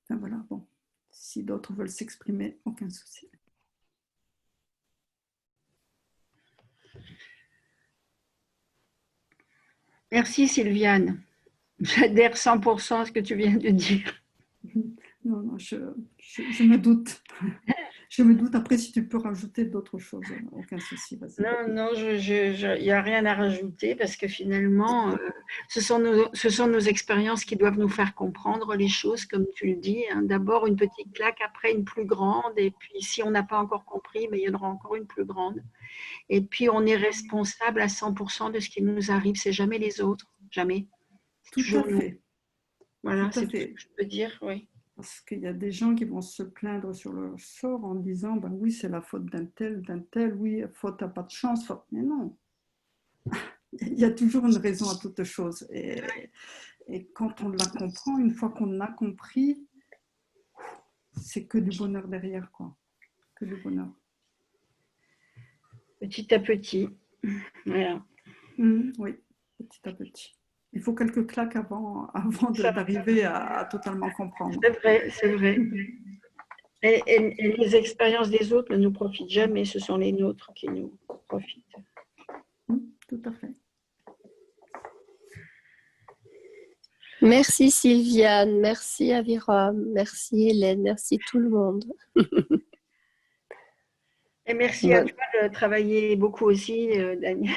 Enfin, voilà, bon. Si d'autres veulent s'exprimer, aucun souci. Merci Sylviane. J'adhère 100% à ce que tu viens de dire. Non, non, je me doute. Je me doute. Après, si tu peux rajouter d'autres choses, aucun souci. Non, non, il n'y a rien à rajouter parce que finalement, ce sont nos expériences qui doivent nous faire comprendre les choses, comme tu le dis. Hein. D'abord une petite claque, après une plus grande. Et puis, si on n'a pas encore compris, mais il y en aura encore une plus grande. Et puis, on est responsable à 100% de ce qui nous arrive. C'est jamais les autres. Jamais. Tout à fait. Voilà, c'est tout ce que je peux dire, oui. Parce qu'il y a des gens qui vont se plaindre sur leur sort en disant ben oui, c'est la faute d'un tel, oui, faute à pas de chance, faute. Mais non. Il y a toujours une raison à toute chose. Et quand on la comprend, une fois qu'on a compris, c'est que du bonheur derrière, quoi. Que du bonheur. Petit à petit. Voilà. Oui, petit à petit. Il faut quelques claques avant d'arriver à totalement comprendre. C'est vrai, c'est vrai. Et les expériences des autres ne nous profitent jamais, ce sont les nôtres qui nous profitent. Tout à fait. Merci Sylviane, merci Aviram, merci Hélène, merci tout le monde. Et merci à toi de travailler beaucoup aussi, Daniel.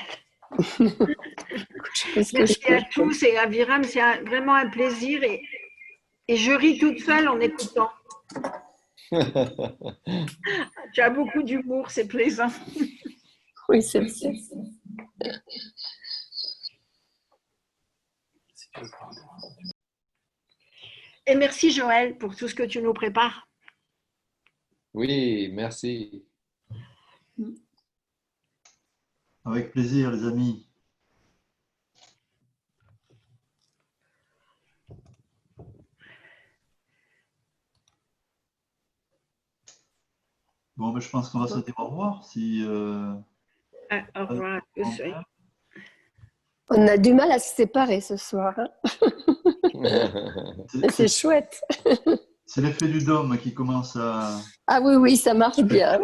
Merci à tous et à Aviram, c'est vraiment un plaisir et je ris toute seule en écoutant. Tu as beaucoup d'humour, c'est plaisant. Oui, c'est vrai. Et merci Joël pour tout ce que tu nous prépares. Oui, merci. Avec plaisir, les amis. Bon, ben, je pense qu'on va se dire au revoir. Si, au revoir à tous. Oui. On a du mal à se séparer ce soir. Hein. C'est chouette. C'est l'effet du dôme qui commence à... Ah oui, oui, ça marche bien.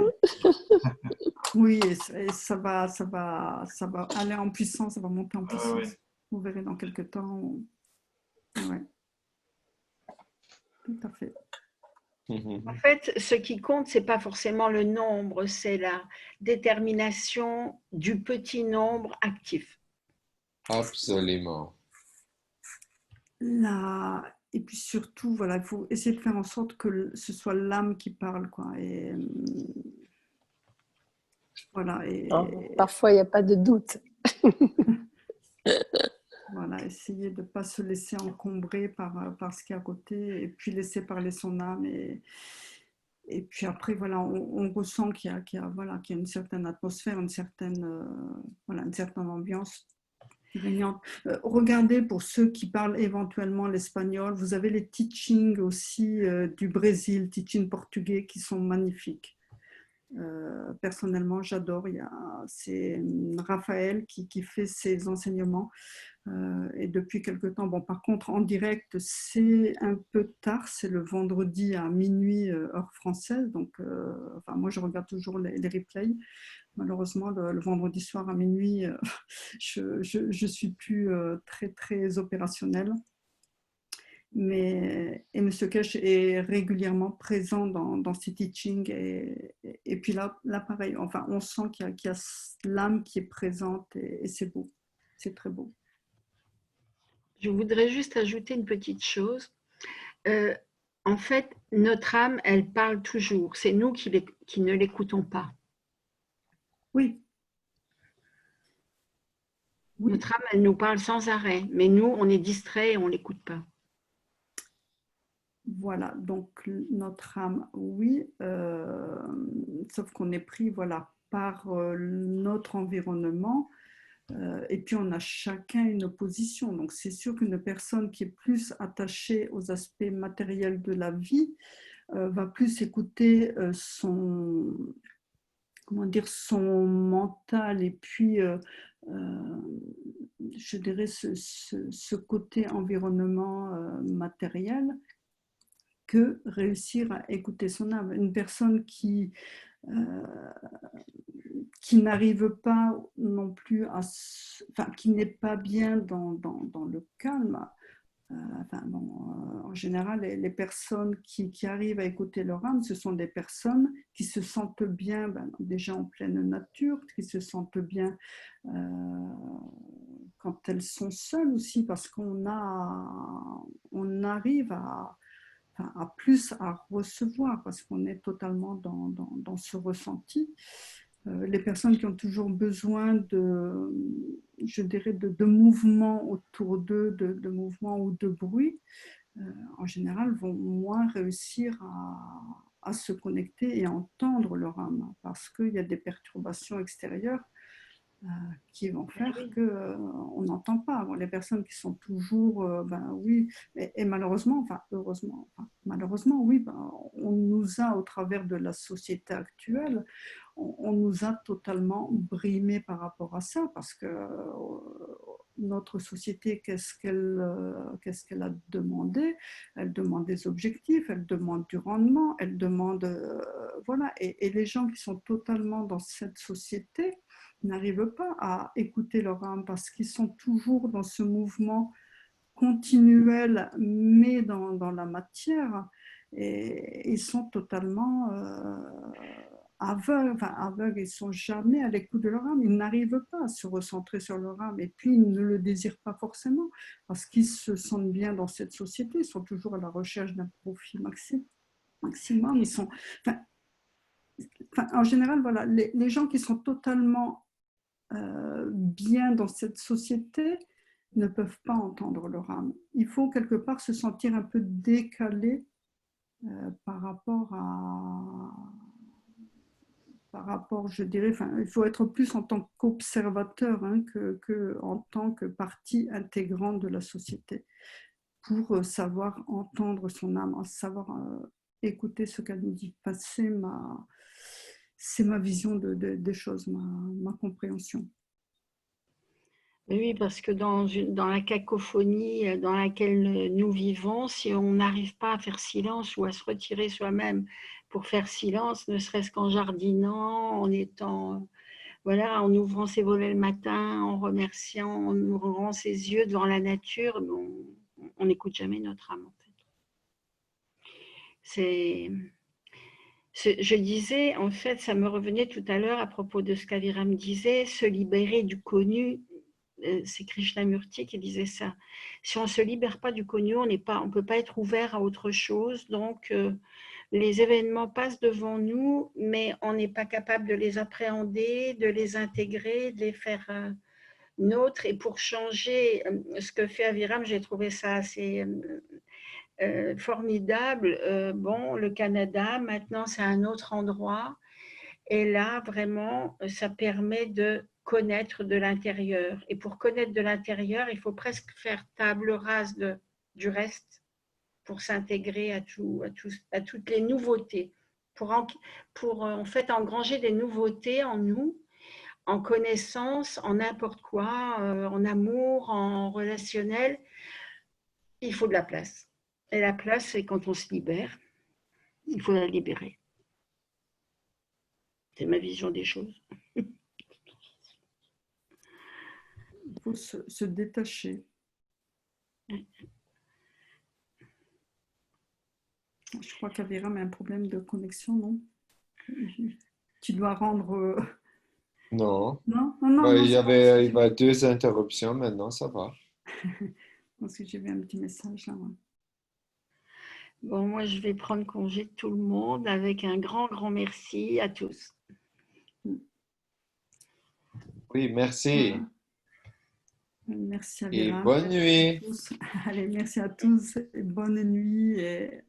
Oui, et ça va aller en puissance, ça va monter en puissance. Ouais. Vous verrez dans quelques temps. Ouais. Tout à fait. En fait, ce qui compte, ce n'est pas forcément le nombre, c'est la détermination du petit nombre actif. Absolument. Et puis surtout, voilà, il faut essayer de faire en sorte que ce soit l'âme qui parle, quoi. Et voilà. Parfois, il n'y a pas de doute. Voilà, essayer de ne pas se laisser encombrer par ce qui est à côté et puis laisser parler son âme. Et puis après, voilà, on ressent qu'il y a une certaine atmosphère, une certaine ambiance. Regardez pour ceux qui parlent éventuellement l'espagnol, vous avez les teachings aussi du Brésil, teachings portugais qui sont magnifiques. Personnellement, j'adore. C'est Raphaël qui fait ces enseignements et depuis quelque temps. Bon, par contre, en direct, c'est un peu tard. C'est le vendredi à minuit heure française. Donc, moi, je regarde toujours les replays. Malheureusement, le vendredi soir à minuit, je suis plus très, très opérationnelle. Et M. Kesh est régulièrement présent dans ces teachings. Et puis là, pareil, enfin, on sent qu'il y a l'âme qui est présente et c'est beau. C'est très beau. Je voudrais juste ajouter une petite chose. En fait, notre âme, elle parle toujours. C'est nous qui ne l'écoutons pas. Oui. Oui. Notre âme, elle nous parle sans arrêt, mais nous, on est distrait et on ne l'écoute pas. Voilà, donc notre âme, oui, sauf qu'on est pris voilà, par notre environnement. Et puis on a chacun une position. Donc c'est sûr qu'une personne qui est plus attachée aux aspects matériels de la vie va plus écouter son mental et puis je dirais ce côté environnement matériel que réussir à écouter son âme. Une personne qui n'arrive pas non plus qui n'est pas bien dans le calme. En général, les personnes qui arrivent à écouter leur âme, ce sont des personnes qui se sentent bien déjà en pleine nature, qui se sentent bien quand elles sont seules aussi, parce qu'on arrive à plus à recevoir, parce qu'on est totalement dans ce ressenti. Les personnes qui ont toujours besoin je dirais, de mouvements autour d'eux, de mouvements ou de bruit, en général vont moins réussir à se connecter et à entendre leur âme, parce qu'il y a des perturbations extérieures qui vont faire qu'on n'entend pas. Bon, les personnes qui sont toujours, oui, et malheureusement, malheureusement, oui, on nous a, au travers de la société actuelle, on nous a totalement brimés par rapport à ça, parce que notre société, qu'est-ce qu'elle a demandé? Elle demande des objectifs, elle demande du rendement, elle demande, voilà, et les gens qui sont totalement dans cette société n'arrivent pas à écouter leur âme, parce qu'ils sont toujours dans ce mouvement continuel, mais dans la matière, et ils sont totalement aveugles, ils ne sont jamais à l'écoute de leur âme, ils n'arrivent pas à se recentrer sur leur âme, et puis ils ne le désirent pas forcément, parce qu'ils se sentent bien dans cette société, ils sont toujours à la recherche d'un profit maximum, ils sont... en général, voilà, les gens qui sont totalement bien dans cette société ne peuvent pas entendre leur âme. Il faut quelque part se sentir un peu décalé par rapport, je dirais, il faut être plus en tant qu'observateur que en tant que partie intégrante de la société pour savoir entendre son âme, savoir écouter ce qu'elle nous dit. C'est ma vision des choses, ma compréhension. Oui, parce que dans la cacophonie dans laquelle nous vivons, si on n'arrive pas à faire silence ou à se retirer soi-même pour faire silence, ne serait-ce qu'en jardinant, en étant, voilà, en ouvrant ses volets le matin, en remerciant, en ouvrant ses yeux devant la nature, on n'écoute jamais notre âme, en fait. Je disais, en fait, ça me revenait tout à l'heure à propos de ce qu'Aviram disait, se libérer du connu. C'est Krishnamurti qui disait ça. Si on ne se libère pas du connu, on ne peut pas être ouvert à autre chose. Donc, les événements passent devant nous, mais on n'est pas capable de les appréhender, de les intégrer, de les faire nôtres. Et pour changer ce que fait Aviram, j'ai trouvé ça assez formidable. Le Canada, maintenant, c'est un autre endroit. Et là, vraiment, ça permet de connaître de l'intérieur. Et pour connaître de l'intérieur, il faut presque faire table rase du reste pour s'intégrer à toutes les nouveautés, pour en fait engranger des nouveautés en nous, en connaissance, en n'importe quoi, en amour, en relationnel. Il faut de la place. Et la place, c'est quand on se libère, il faut la libérer. C'est ma vision des choses. Il faut se détacher. Je crois qu'Aviram a un problème de connexion, non? Tu dois rendre... Non. Non, il y a 2 interruptions maintenant, ça va. Parce que j'ai vu un petit message là. Ouais. Bon, moi, je vais prendre congé de tout le monde avec un grand, grand merci à tous. Oui, merci. Merci à et Vera. bonne nuit. Allez, merci à tous. Et bonne nuit. Et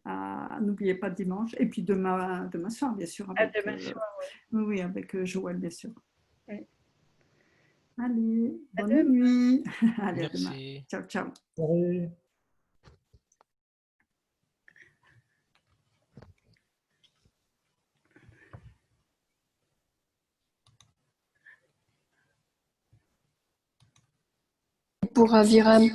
n'oubliez pas dimanche. Et puis demain soir, bien sûr. Avec, demain soir, oui, avec Joël, bien sûr. Oui. Allez, bonne nuit. Allez, à demain. Merci. Ciao, ciao. Salut. Pour Aviram.